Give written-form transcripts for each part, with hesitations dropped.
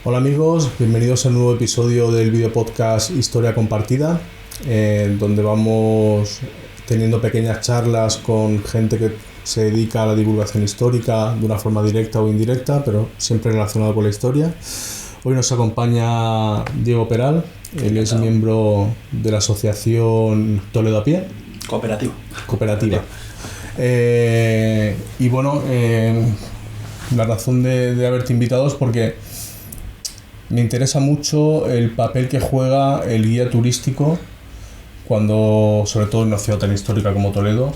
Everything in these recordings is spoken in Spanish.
Hola amigos, bienvenidos a un nuevo episodio del video podcast Historia Compartida, donde vamos teniendo pequeñas charlas con gente que se dedica a la divulgación histórica de una forma directa o indirecta, pero siempre relacionada con la historia. Hoy nos acompaña Diego Peral, él es miembro de la asociación Toledo a Pie. Cooperativa. Y bueno, la razón de haberte invitado es porque me interesa mucho el papel que juega el guía turístico cuando, sobre todo en una ciudad tan histórica como Toledo,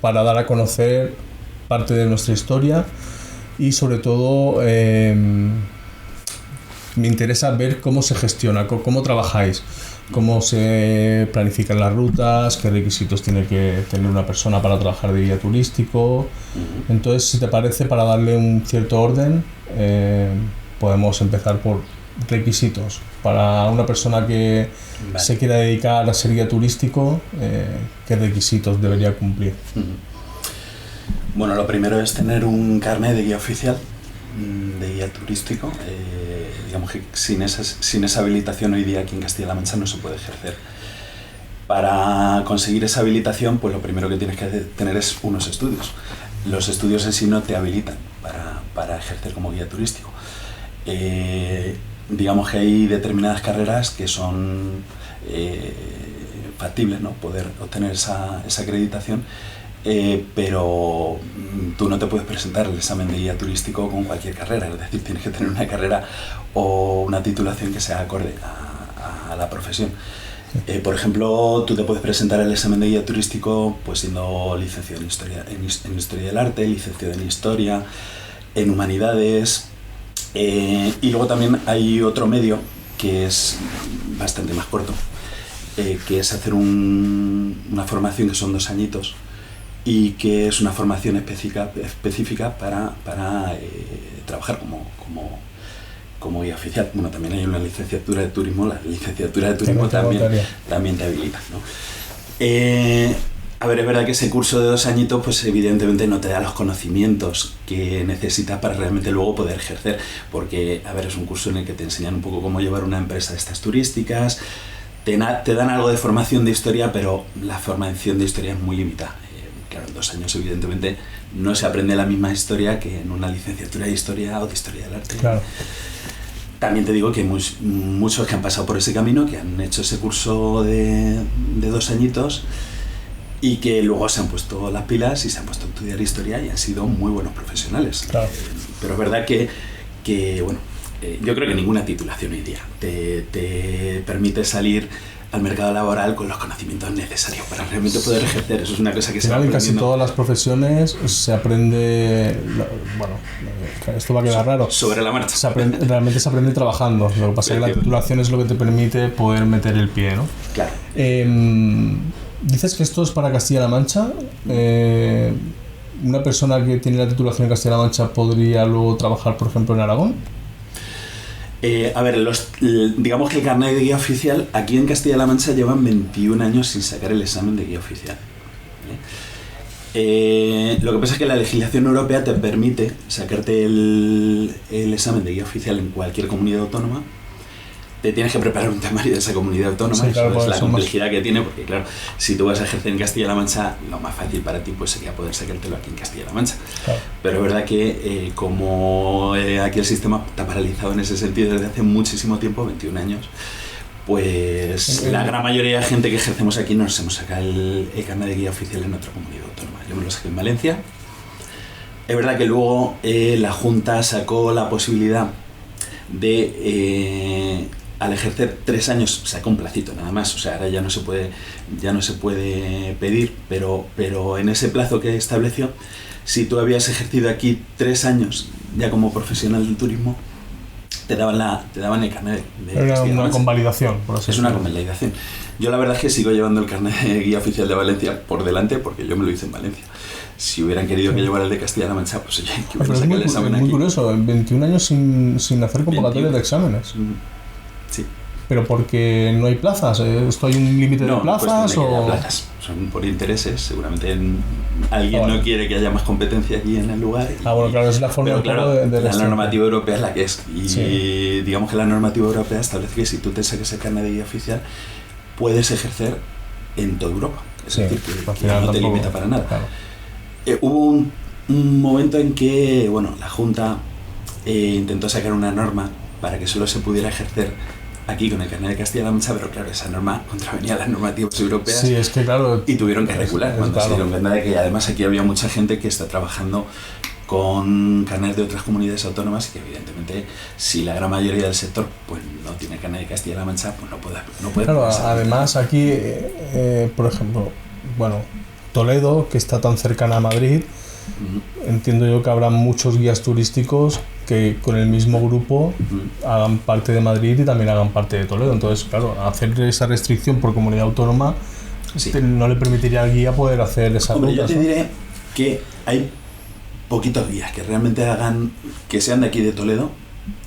para dar a conocer parte de nuestra historia y sobre todo me interesa ver cómo se gestiona, cómo trabajáis, cómo se planifican las rutas, qué requisitos tiene que tener una persona para trabajar de guía turístico. Entonces, si te parece, para darle un cierto orden, podemos empezar por requisitos. Para una persona que se quiera dedicar a ser guía turístico, ¿qué requisitos debería cumplir? Bueno, lo primero es tener un carnet de guía oficial, de guía turístico. Digamos que sin esa habilitación hoy día aquí en Castilla-La Mancha no se puede ejercer. Para conseguir esa habilitación, pues lo primero que tienes que tener es unos estudios. Los estudios en sí no te habilitan para ejercer como guía turístico. Digamos que hay determinadas carreras que son factibles, ¿no? Poder obtener esa acreditación, pero tú no te puedes presentar el examen de guía turístico con cualquier carrera, es decir, tienes que tener una carrera o una titulación que sea acorde a la profesión. Por ejemplo, tú te puedes presentar el examen de guía turístico pues siendo licenciado en Historia del Arte, licenciado en Historia, en Humanidades. Y luego también hay otro medio que es bastante más corto, que es hacer una formación que son 2 añitos y que es una formación específica para trabajar como guía oficial. Bueno, también hay una licenciatura de turismo, la licenciatura de turismo también te habilita, ¿no? A ver, es verdad que ese curso de 2 añitos, pues evidentemente no te da los conocimientos que necesitas para realmente luego poder ejercer, porque, a ver, es un curso en el que te enseñan un poco cómo llevar una empresa de estas turísticas, te dan algo de formación de historia, pero la formación de historia es muy limitada. Claro, en 2 años evidentemente no se aprende la misma historia que en una licenciatura de historia o de historia del arte. Claro. También te digo que hay muchos que han pasado por ese camino, que han hecho ese curso de 2 añitos, y que luego se han puesto las pilas y se han puesto a estudiar historia y han sido muy buenos profesionales. Claro. Pero es verdad que bueno, yo creo que ninguna titulación hoy día te permite salir al mercado laboral con los conocimientos necesarios para realmente poder ejercer. Eso es una cosa que se va aprendiendo. En casi todas las profesiones se aprende, bueno, esto va a quedar raro. Sobre la marcha. Realmente se aprende trabajando. Lo que pasa es que la titulación es lo que te permite poder meter el pie, ¿no? Claro. Dices que esto es para Castilla-La Mancha. ¿Una persona que tiene la titulación en Castilla-La Mancha podría luego trabajar, por ejemplo, en Aragón? A ver, digamos que el carnet de guía oficial aquí en Castilla-La Mancha llevan 21 años sin sacar el examen de guía oficial. Lo que pasa es que la legislación europea te permite sacarte el examen de guía oficial en cualquier comunidad autónoma. Te tienes que preparar un temario de esa comunidad autónoma, sí, claro, eso es la complejidad que tiene, porque claro, si tú vas a ejercer en Castilla-La Mancha, lo más fácil para ti pues sería poder sacártelo aquí en Castilla-La Mancha. Claro. Pero es verdad que como aquí el sistema está paralizado en ese sentido desde hace muchísimo tiempo, 21 años, pues la gran mayoría de gente que ejercemos aquí no nos hemos sacado el carnet de guía oficial en otra comunidad autónoma. Yo me lo saqué en Valencia. Es verdad que luego la Junta sacó la posibilidad de al ejercer 3 años saca un placito nada más, o sea, ahora ya no se puede pedir, pero en ese plazo que estableció, si tú habías ejercido aquí 3 años ya como profesional del turismo, te daban el carnet de Era una convalidación, por así decirlo. Es una convalidación. Yo la verdad es que sigo llevando el carnet de guía oficial de Valencia por delante porque yo me lo hice en Valencia. Si hubieran querido que llevara el de Castilla-La Mancha, pues oye, que hubieran sacado el examen aquí. Es muy curioso, 21 años sin hacer convocatorias de exámenes. Sí. pero porque no hay plazas. ¿Esto hay un límite de plazas? No, haya plazas. Son por intereses. Seguramente alguien no quiere que haya más competencia aquí en el lugar. Bueno, claro, es la forma de la normativa europea es la que es. Y digamos que la normativa europea establece que si tú te sacas el carnet de guía oficial, puedes ejercer en toda Europa. Es decir, que no te limita para nada. Claro. Hubo un momento en que la Junta intentó sacar una norma para que solo se pudiera ejercer aquí con el carnet de Castilla-La Mancha, pero claro, esa norma contravenía las normativas europeas. Sí, es que claro. Y tuvieron que regular cuando se dieron cuenta de que además aquí había mucha gente que está trabajando con carnet de otras comunidades autónomas y que evidentemente si la gran mayoría del sector pues no tiene carnet de Castilla-La Mancha, pues no puede claro, además aquí, por ejemplo, Toledo, que está tan cercana a Madrid, entiendo yo que habrá muchos guías turísticos que con el mismo grupo hagan parte de Madrid y también hagan parte de Toledo. Entonces, claro, hacer esa restricción por comunidad autónoma no le permitiría al guía poder hacer esa ruta. Yo te diré que hay poquitos guías que realmente que sean de aquí de Toledo,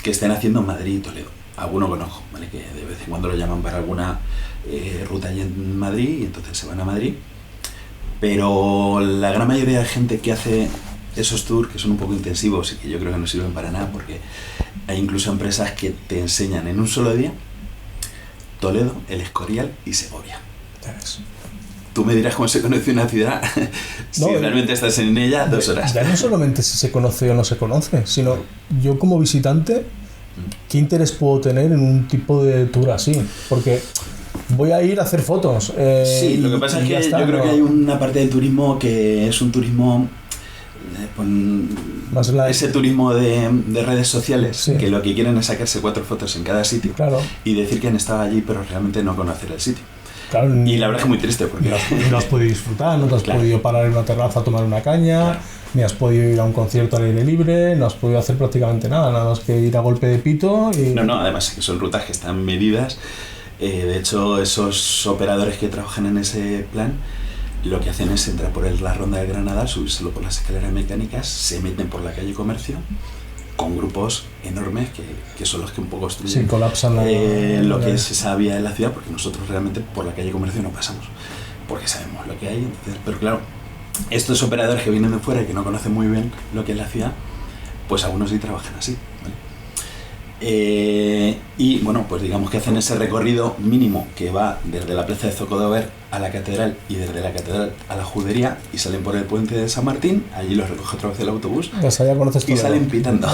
que estén haciendo Madrid y Toledo. Alguno conozco, ¿vale? Que de vez en cuando lo llaman para alguna ruta allí en Madrid y entonces se van a Madrid. Pero la gran mayoría de gente que hace esos tours, que son un poco intensivos y que yo creo que no sirven para nada, porque hay incluso empresas que te enseñan en un solo día Toledo, El Escorial y Segovia. Tú me dirás cómo se conoce una ciudad si realmente estás en ella 2 horas. Ya no solamente si se conoce o no se conoce, sino yo como visitante, ¿qué interés puedo tener en un tipo de tour así? Porque voy a ir a hacer fotos. Sí, lo que pasa es que yo creo que hay una parte del turismo que es un turismo, ese turismo de redes sociales, que lo que quieren es sacarse 4 fotos en cada sitio y decir que han estado allí, pero realmente no conocer el sitio. Claro, y la verdad es que es muy triste porque no has podido disfrutar, no te has podido parar en una terraza a tomar una caña, ni has podido ir a un concierto al aire libre, no has podido hacer prácticamente nada más que ir a golpe de pito. No, además que son rutas que están medidas. De hecho, esos operadores que trabajan en ese plan lo que hacen es entrar por la Ronda de Granada, subírselo por las escaleras mecánicas, se meten por la calle Comercio con grupos enormes que son los que un poco obstruyen colapsan lo que es esa vía de la ciudad, porque nosotros realmente por la calle Comercio no pasamos, porque sabemos lo que hay. Entonces, pero claro, estos operadores que vienen de fuera y que no conocen muy bien lo que es la ciudad, pues algunos sí trabajan así, ¿vale? Y pues digamos que hacen ese recorrido mínimo que va desde la plaza de Zocodover a la catedral y desde la catedral a la Judería y salen por el puente de San Martín, allí los recoge otra vez el autobús y salen pitando.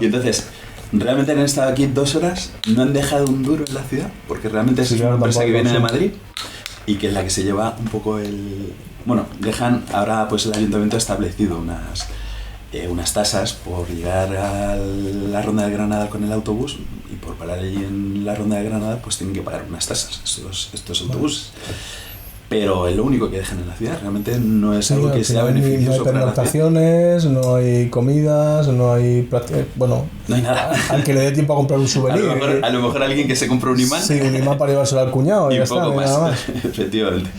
Y entonces realmente han estado aquí 2 horas, no han dejado un duro en la ciudad, porque realmente es una empresa que viene de Madrid y que es la que se lleva un poco dejan, ahora pues el ayuntamiento ha establecido unas tasas por llegar a la Ronda de Granada con el autobús, y por parar allí en la Ronda de Granada pues tienen que pagar unas tasas estos autobuses. Pero es lo único que dejan en la ciudad, realmente no es algo que sea beneficioso. No hay pernoctaciones, no hay comidas, no hay no hay nada. Al que le dé tiempo a comprar un souvenir. A lo mejor alguien que se compra un imán. Sí, un imán para llevárselo al cuñado y ya poco está, más. Nada más. Efectivamente.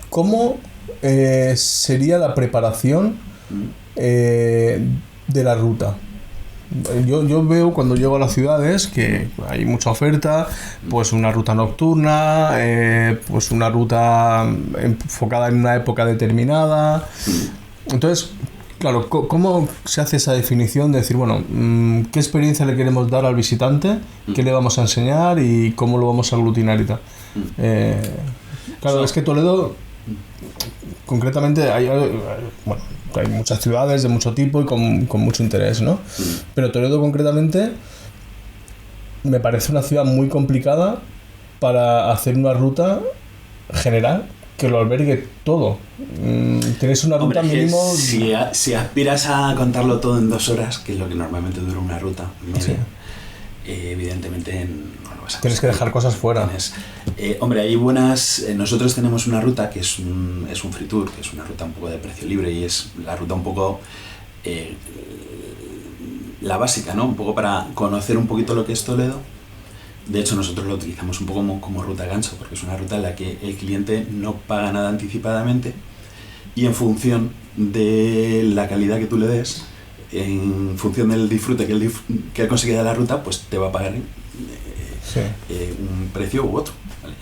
¿Cómo sería la preparación de la ruta? Yo veo cuando llego a las ciudades que hay mucha oferta, pues una ruta nocturna, pues una ruta enfocada en una época determinada. Entonces, claro, ¿cómo se hace esa definición de decir, qué experiencia le queremos dar al visitante, qué le vamos a enseñar y cómo lo vamos a aglutinar y tal? Claro, es que Toledo, concretamente, hay muchas ciudades de mucho tipo y con mucho interés, ¿no? Pero Toledo concretamente me parece una ciudad muy complicada para hacer una ruta general que lo albergue todo. Tienes una ruta mínimo. Si aspiras a contarlo todo en 2 horas, que es lo que normalmente dura una ruta media, evidentemente tienes que dejar cosas fuera. Hay buenas. Nosotros tenemos una ruta que es un free tour, que es una ruta un poco de precio libre y es la ruta un poco la básica, ¿no? Un poco para conocer un poquito lo que es Toledo. De hecho, nosotros lo utilizamos un poco como ruta gancho, porque es una ruta en la que el cliente no paga nada anticipadamente y en función de la calidad que tú le des, en función del disfrute que él consigue de la ruta, pues te va a pagar un precio u otro, ¿vale?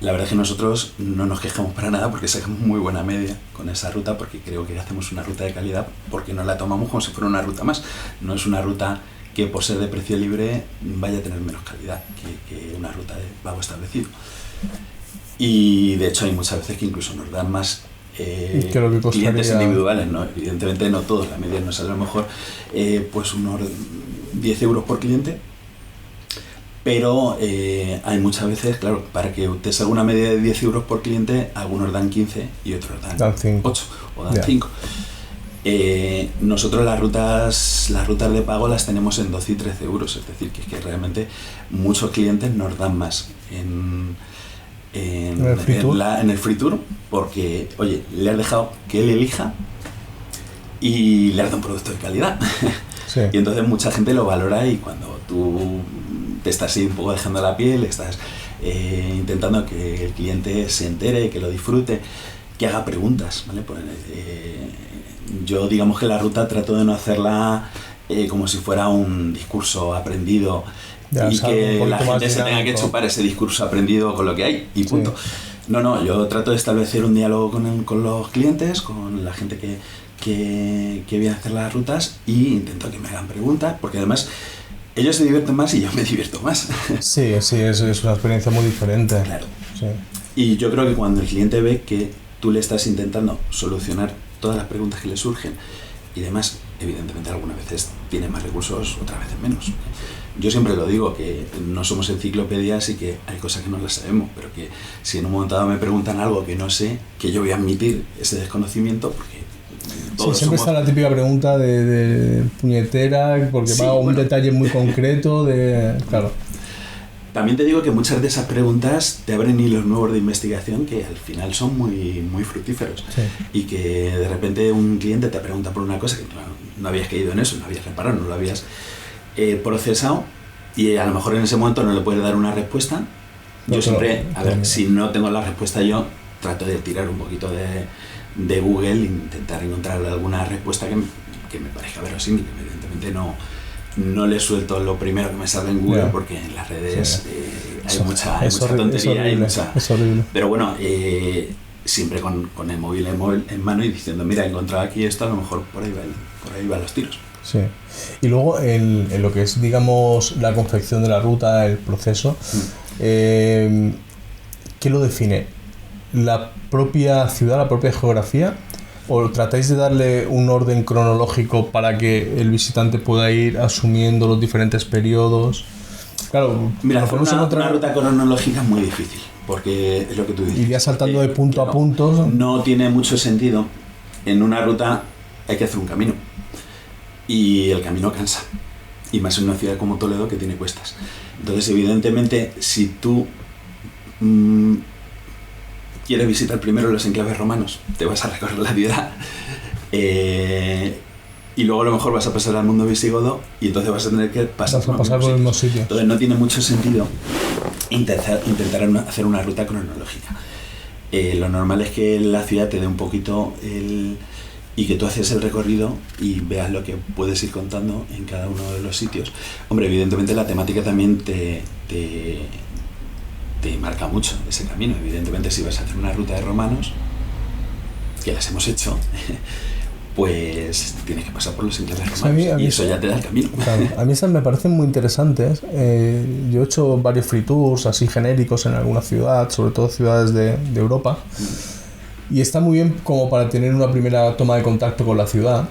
La verdad es que nosotros no nos quejamos para nada porque sacamos muy buena media con esa ruta, porque creo que hacemos una ruta de calidad, porque nos la tomamos como si fuera una ruta más. No es una ruta que por ser de precio libre vaya a tener menos calidad que una ruta de pago establecido. Y de hecho hay muchas veces que incluso nos dan más clientes individuales, ¿no? Evidentemente no todos, la media nos sale a lo mejor pues unos 10 euros por cliente, pero hay muchas veces, claro, para que te salga una media de 10 euros por cliente, algunos dan 15 y otros dan 8 o dan 5. Nosotros las rutas de pago las tenemos en 12 y 13 euros, es decir, que realmente muchos clientes nos dan más en el free tour, porque, oye, le has dejado que él elija y le has dado un producto de calidad. Sí. Y entonces mucha gente lo valora, y cuando tú te estás ahí un poco dejando la piel, estás intentando que el cliente se entere, que lo disfrute, que haga preguntas, ¿vale? Pues, yo digamos que la ruta trato de no hacerla como si fuera un discurso aprendido y que la gente se tenga que chupar ese discurso aprendido con lo que hay y punto. Sí. No, yo trato de establecer un diálogo con los clientes, con la gente que viene a hacer las rutas, y intento que me hagan preguntas, porque además ellos se divierten más y yo me divierto más. Sí, es una experiencia muy diferente. Claro. Sí. Y yo creo que cuando el cliente ve que tú le estás intentando solucionar todas las preguntas que le surgen, y demás, evidentemente algunas veces tiene más recursos, otras veces menos. Yo siempre lo digo, que no somos enciclopedias y que hay cosas que no las sabemos, pero que si en un momento dado me preguntan algo que no sé, que yo voy a admitir ese desconocimiento, porque todos siempre está la típica pregunta de puñetera, porque va a un detalle muy concreto claro. También te digo que muchas de esas preguntas te abren hilos nuevos de investigación que al final son muy, muy fructíferos. Sí. Y que de repente un cliente te pregunta por una cosa que no habías caído en eso, no habías reparado, no lo habías procesado, y a lo mejor en ese momento no le puedes dar una respuesta. Yo siempre, si no tengo la respuesta yo, trato de tirar un poquito de Google e intentar encontrar alguna respuesta que me parezca verosímil, que evidentemente no le suelto lo primero que me sale en Google, porque en las redes hay mucha tontería. Es horrible. Pero bueno, siempre con el móvil en mano y diciendo, mira, he encontrado aquí esto, a lo mejor por ahí van los tiros. Sí. Y luego en lo que es, digamos, la confección de la ruta, el proceso, ¿qué lo define? ¿La propia ciudad, la propia geografía? ¿O tratáis de darle un orden cronológico para que el visitante pueda ir asumiendo los diferentes periodos? Claro, mira, una ruta cronológica es muy difícil, porque es lo que tú dices. Iría saltando de punto a punto. No tiene mucho sentido. En una ruta hay que hacer un camino, y el camino cansa, y más en una ciudad como Toledo, que tiene cuestas. Entonces, evidentemente, si tú quieres visitar primero los enclaves romanos, te vas a recorrer la ciudad, y luego a lo mejor vas a pasar al mundo visigodo, y entonces vas a tener que pasar por el mismo sitio. Entonces no tiene mucho sentido intentar hacer una ruta cronológica. Lo normal es que la ciudad te dé un poquito y que tú haces el recorrido y veas lo que puedes ir contando en cada uno de los sitios. Hombre, evidentemente la temática también te marca mucho ese camino. Evidentemente, si vas a hacer una ruta de romanos, que las hemos hecho, pues tienes que pasar por los enclaves romanos, y eso ya te da el camino. Claro, a mí esas me parecen muy interesantes. Yo he hecho varios free tours así genéricos en alguna ciudad, sobre todo ciudades de Europa, y está muy bien como para tener una primera toma de contacto con la ciudad,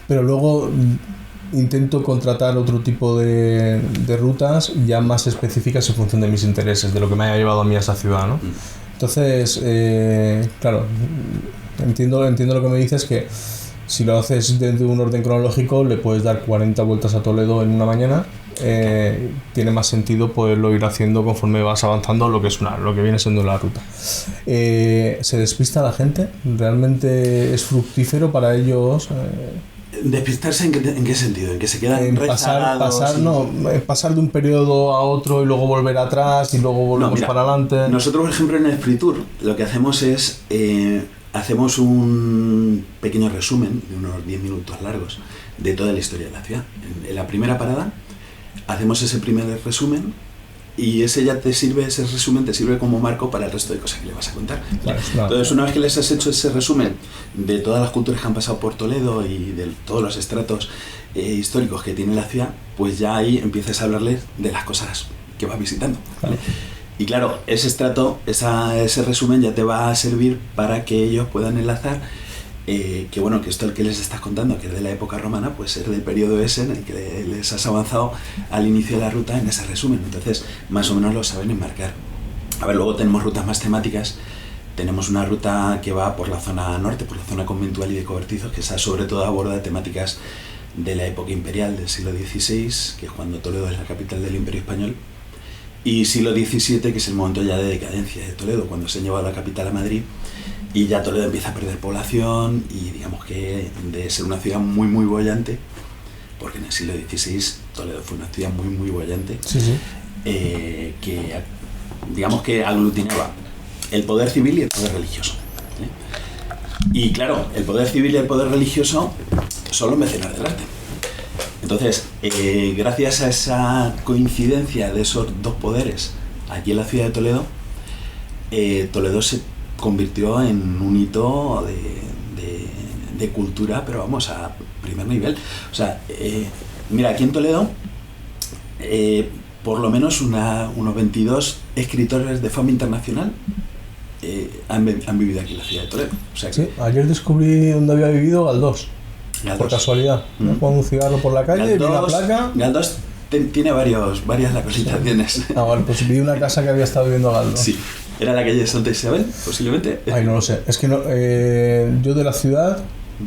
pero luego intento contratar otro tipo de rutas ya más específicas en función de mis intereses, de lo que me haya llevado a mí a esa ciudad, ¿no? Entonces, claro, entiendo lo que me dices, que si lo haces dentro de un orden cronológico le puedes dar 40 vueltas a Toledo en una mañana. Tiene más sentido poderlo ir haciendo conforme vas avanzando lo que viene siendo la ruta. ¿Se despista la gente? ¿Realmente es fructífero para ellos? ¿Despistarse en qué sentido? ¿En que se quedan rezagados? Pasar de un periodo a otro y luego volver atrás y luego volvemos para adelante. Nosotros, por ejemplo, en el Free Tour lo que hacemos es hacemos un pequeño pequeño resumen de unos 10 minutos largos de toda la historia de la ciudad. En la primera parada hacemos ese primer resumen y ese resumen te sirve como marco para el resto de cosas que le vas a contar. Claro. Entonces, una vez que les has hecho ese resumen de todas las culturas que han pasado por Toledo y de todos los estratos históricos que tiene la ciudad, pues ya ahí empiezas a hablarles de las cosas que vas visitando. ¿Vale? Y claro, ese ese resumen ya te va a servir para que ellos puedan enlazar que esto el que les estás contando, que es de la época romana, pues es del periodo ese en el que les has avanzado al inicio de la ruta en ese resumen. Entonces, más o menos lo saben enmarcar. A ver, luego tenemos rutas más temáticas. Tenemos una ruta que va por la zona norte, por la zona conventual y de cobertizos, que esa sobre todo aborda temáticas de la época imperial del siglo XVI, que es cuando Toledo es la capital del Imperio Español, y siglo XVII, que es el momento ya de decadencia de Toledo, cuando se han llevado la capital a Madrid y ya Toledo empieza a perder población y digamos que de ser una ciudad muy muy boyante, porque en el siglo XVI Toledo fue una ciudad muy muy boyante, Sí, sí. que digamos que aglutinaba el poder civil y el poder religioso. Y claro, el poder civil y el poder religioso son los mecenas del arte. Entonces, gracias a esa coincidencia de esos dos poderes aquí en la ciudad de Toledo, Toledo se convirtió en un hito de cultura, pero vamos, a primer nivel. O sea, mira, aquí en Toledo, por lo menos unos 22 escritores de fama internacional han vivido aquí en la ciudad de Toledo. O sea que, Sí, ayer descubrí dónde había vivido Galdós. Por casualidad, ¿no? Con un cigarro por la calle, vi una placa. Galdós tiene varias localizaciones. Ah, vale, pues vi una casa que había estado viviendo Galdós. Sí, era la calle de Santa Isabel, posiblemente. Ay, no lo sé. Es que no, yo de la ciudad,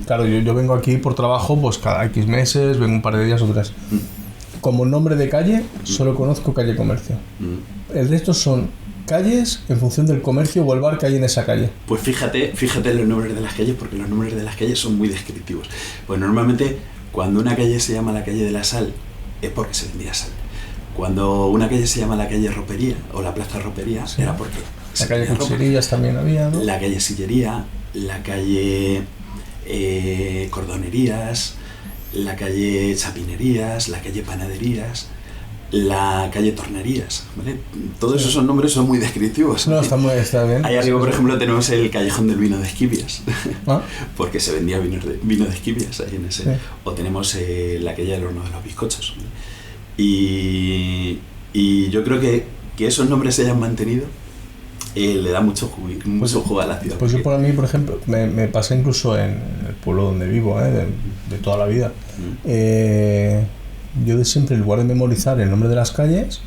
claro, yo vengo aquí por trabajo, pues cada X meses, vengo un par de días o 3. Como nombre de calle, solo conozco calle Comercio. El resto son calles en función del comercio o el bar que hay en esa calle. Pues fíjate los nombres de las calles, porque los nombres de las calles son muy descriptivos. Pues normalmente cuando una calle se llama la calle de la Sal es porque se vendía sal. Cuando una calle se llama la calle Ropería o la plaza Ropería, sí, era porque la calle Cuchillerías también había, ¿no? La calle Sillería, la calle Cordonerías, la calle Chapinerías, la calle Panaderías, la calle Tornerías, ¿vale? Todos esos nombres son muy descriptivos. No, está bien. Ahí arriba, por ejemplo, tenemos el callejón del vino de Esquivias, ¿Ah? porque se vendía vino de Esquivias ahí en ese. Sí. O tenemos la calle del horno de los bizcochos. Y yo creo que esos nombres se hayan mantenido le da mucho jugo a la ciudad. Pues yo por mí, por ejemplo, me pasé incluso en el pueblo donde vivo, de toda la vida. Yo de siempre, en lugar de memorizar el nombre de las calles,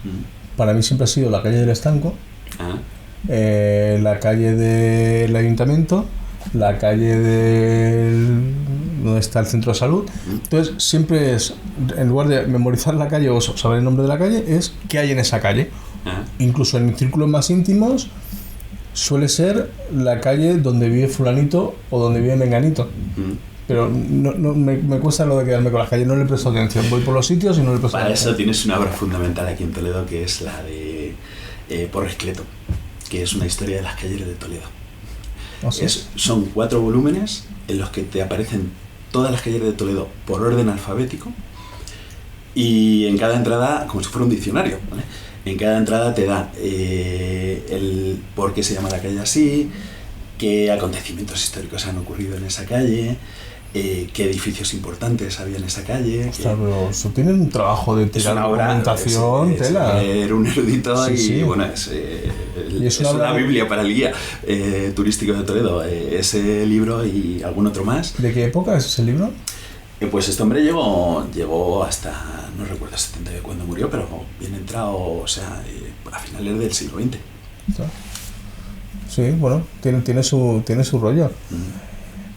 para mí siempre ha sido la calle del Estanco, la calle del Ayuntamiento, la calle donde está el centro de salud. Entonces siempre es, en lugar de memorizar la calle o saber el nombre de la calle, es qué hay en esa calle. Incluso en mis círculos más íntimos suele ser la calle donde vive fulanito o donde vive menganito. Pero no me cuesta lo de quedarme con las calles, no le presto atención. Voy por los sitios y no le presto atención. Para eso tienes una obra fundamental aquí en Toledo, que es la de Porrescleto, que es una historia de las calles de Toledo. ¿Ah, sí? Son 4 volúmenes en los que te aparecen todas las calles de Toledo por orden alfabético, y en cada entrada, como si fuera un diccionario, ¿vale? En cada entrada te da el por qué se llama la calle así, qué acontecimientos históricos han ocurrido en esa calle, qué edificios importantes había en esa calle. Ostras, pero eso tiene un trabajo de tirar documentación, tela. Era un erudito, sí, y sí. Bueno, es una Biblia para el guía turístico de Toledo, ese libro y algún otro más. ¿De qué época es ese libro? Pues este hombre llegó hasta, no recuerdo 70 cuando murió, pero bien entrado, o sea, a finales del siglo XX. Sí, bueno, tiene su rollo.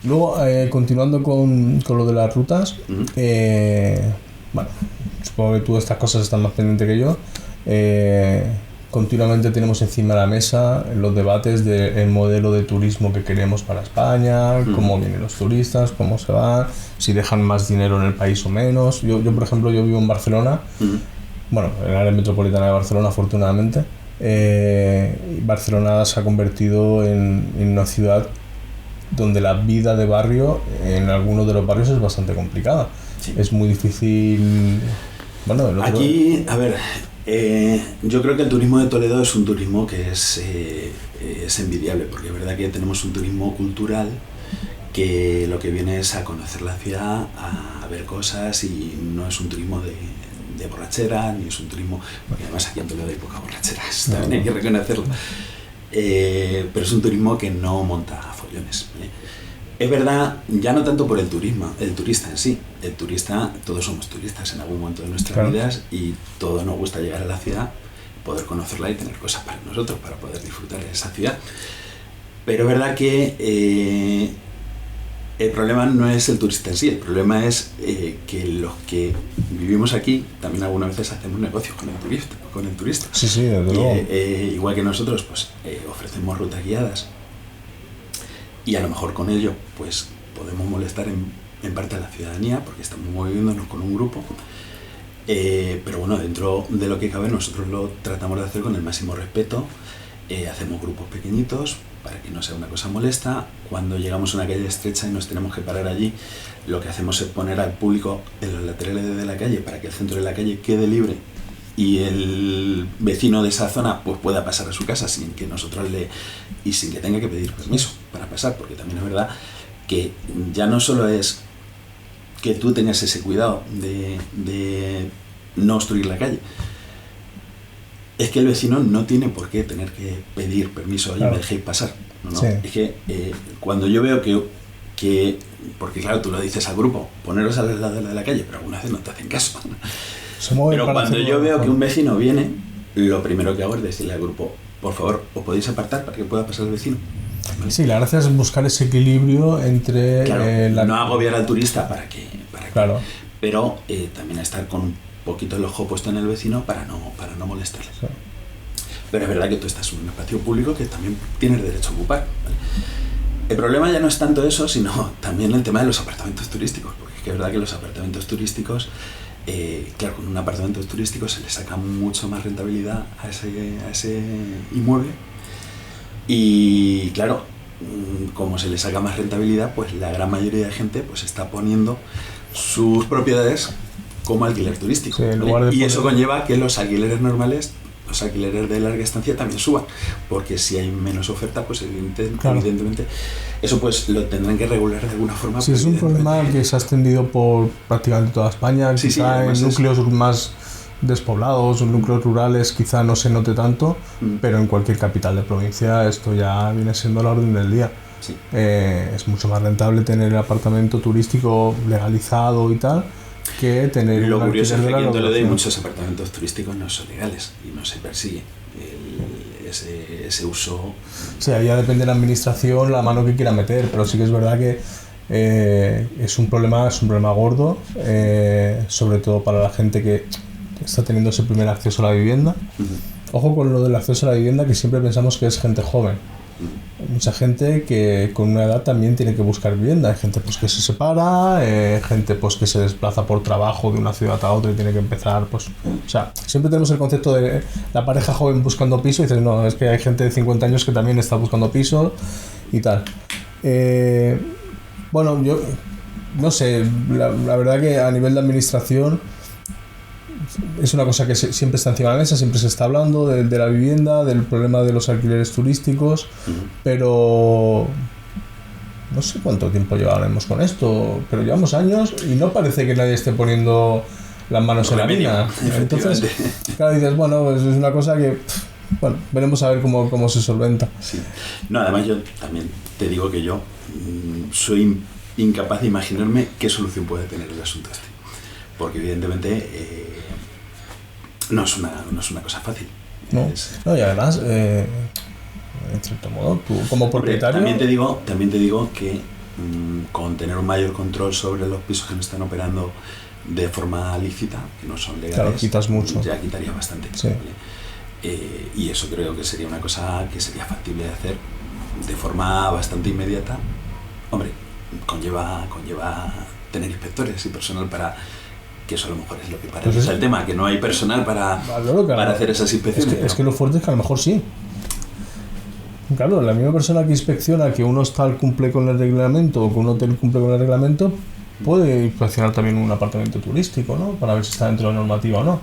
Luego, continuando con lo de las rutas, bueno, supongo que tú estas cosas están más pendiente que yo. Continuamente tenemos encima de la mesa los debates del modelo de turismo que queremos para España, cómo vienen los turistas, cómo se van, si dejan más dinero en el país o menos. Yo por ejemplo, yo vivo en Barcelona, bueno, en el área metropolitana de Barcelona, afortunadamente. Barcelona se ha convertido en una ciudad donde la vida de barrio en algunos de los barrios es bastante complicada. Sí. Es muy difícil. Bueno, aquí, a ver, yo creo que el turismo de Toledo es un turismo que es envidiable, porque es verdad que tenemos un turismo cultural que lo que viene es a conocer la ciudad, a ver cosas, y no es un turismo de borrachera, ni es un turismo, porque además aquí en Toledo hay pocas borracheras, también hay que reconocerlo, pero es un turismo que no monta follones, ¿vale? Es verdad, ya no tanto por el turista en sí. El turista, todos somos turistas en algún momento de nuestras vidas, y todos nos gusta llegar a la ciudad, poder conocerla y tener cosas para nosotros, para poder disfrutar de esa ciudad. Pero es verdad que el problema no es el turista en sí, el problema es que los que vivimos aquí también algunas veces hacemos negocios con el turista. Sí, desde luego. Igual que nosotros, pues ofrecemos rutas guiadas, y a lo mejor con ello pues podemos molestar en parte a la ciudadanía porque estamos moviéndonos con un grupo, pero bueno, dentro de lo que cabe nosotros lo tratamos de hacer con el máximo respeto. Hacemos grupos pequeñitos para que no sea una cosa molesta. Cuando llegamos a una calle estrecha y nos tenemos que parar allí, lo que hacemos es poner al público en los laterales de la calle para que el centro de la calle quede libre y el vecino de esa zona pues pueda pasar a su casa sin que nosotros y sin que tenga que pedir permiso para pasar, porque también es verdad que ya no solo es que tú tengas ese cuidado de no obstruir la calle, es que el vecino no tiene por qué tener que pedir permiso, oye, me dejéis pasar, ¿no? Sí. Es que cuando yo veo que, porque claro, tú lo dices al grupo, poneros al lado de la calle, pero algunas veces no te hacen caso. Pero cuando yo veo que un vecino viene, lo primero que hago es decirle al grupo, por favor, ¿os podéis apartar para que pueda pasar el vecino? ¿Vale? Sí, la gracia es buscar ese equilibrio entre... Claro, no agobiar al turista para que claro. Pero también estar con un poquito el ojo puesto en el vecino para no molestarle. Sí. Pero es verdad que tú estás en un espacio público que también tienes derecho a ocupar, ¿vale? El problema ya no es tanto eso, sino también el tema de los apartamentos turísticos, porque es que es verdad que los apartamentos turísticos, claro, con un apartamento turístico se le saca mucho más rentabilidad a ese inmueble, y claro, como se le saca más rentabilidad, pues la gran mayoría de gente pues está poniendo sus propiedades como alquiler turístico, ¿vale? Y eso conlleva que los alquileres normales, los alquileres de larga estancia también suban, porque si hay menos oferta, pues evidentemente eso pues lo tendrán que regular de alguna forma. Sí, es un problema que se ha extendido por prácticamente toda España, quizá en núcleos más despoblados, en núcleos rurales quizá no se note tanto, pero en cualquier capital de provincia esto ya viene siendo la orden del día. Sí. Es mucho más rentable tener el apartamento turístico legalizado y tal, que tener... Lo curioso es que aquí en Toledo hay muchos apartamentos turísticos no son legales y no se persigue ese uso. O sea, ya depende de la administración la mano que quiera meter, pero sí que es verdad que es un problema gordo, sobre todo para la gente que está teniendo ese primer acceso a la vivienda. Ojo con lo del acceso a la vivienda, que siempre pensamos que es gente joven. Mucha gente que con una edad también tiene que buscar vivienda. Hay gente pues que se separa, gente pues que se desplaza por trabajo de una ciudad a otra y tiene que empezar, pues, o sea, siempre tenemos el concepto de la pareja joven buscando piso, y dices, no, es que hay gente de 50 años que también está buscando piso y tal. Bueno, yo no sé, la verdad que a nivel de administración es una cosa que siempre está encima de la mesa, siempre se está hablando de la vivienda, del problema de los alquileres turísticos, pero no sé cuánto tiempo llevaremos con esto, pero llevamos años y no parece que nadie esté poniendo las manos en la mina. Entonces, claro, dices, bueno, pues es una cosa que, bueno, veremos a ver cómo se solventa. Sí. No, además yo también te digo que yo soy incapaz de imaginarme qué solución puede tener el asunto este, porque evidentemente no es una cosa fácil. No, y además, en cierto modo, tú como propietario... También te digo que con tener un mayor control sobre los pisos que no están operando de forma lícita, que no son legales, claro, quitas mucho. Ya quitaría bastante. Sí. ¿Vale? Y eso creo que sería una cosa que sería factible de hacer de forma bastante inmediata. Hombre, conlleva tener inspectores y personal para... que eso a lo mejor es lo que parece. Pues es el tema, que no hay personal para hacer esas inspecciones. Es que lo fuerte es que a lo mejor sí. Claro, la misma persona que inspecciona que un hostal cumple con el reglamento o que un hotel cumple con el reglamento puede inspeccionar también un apartamento turístico, ¿no? Para ver si está dentro de la normativa o no.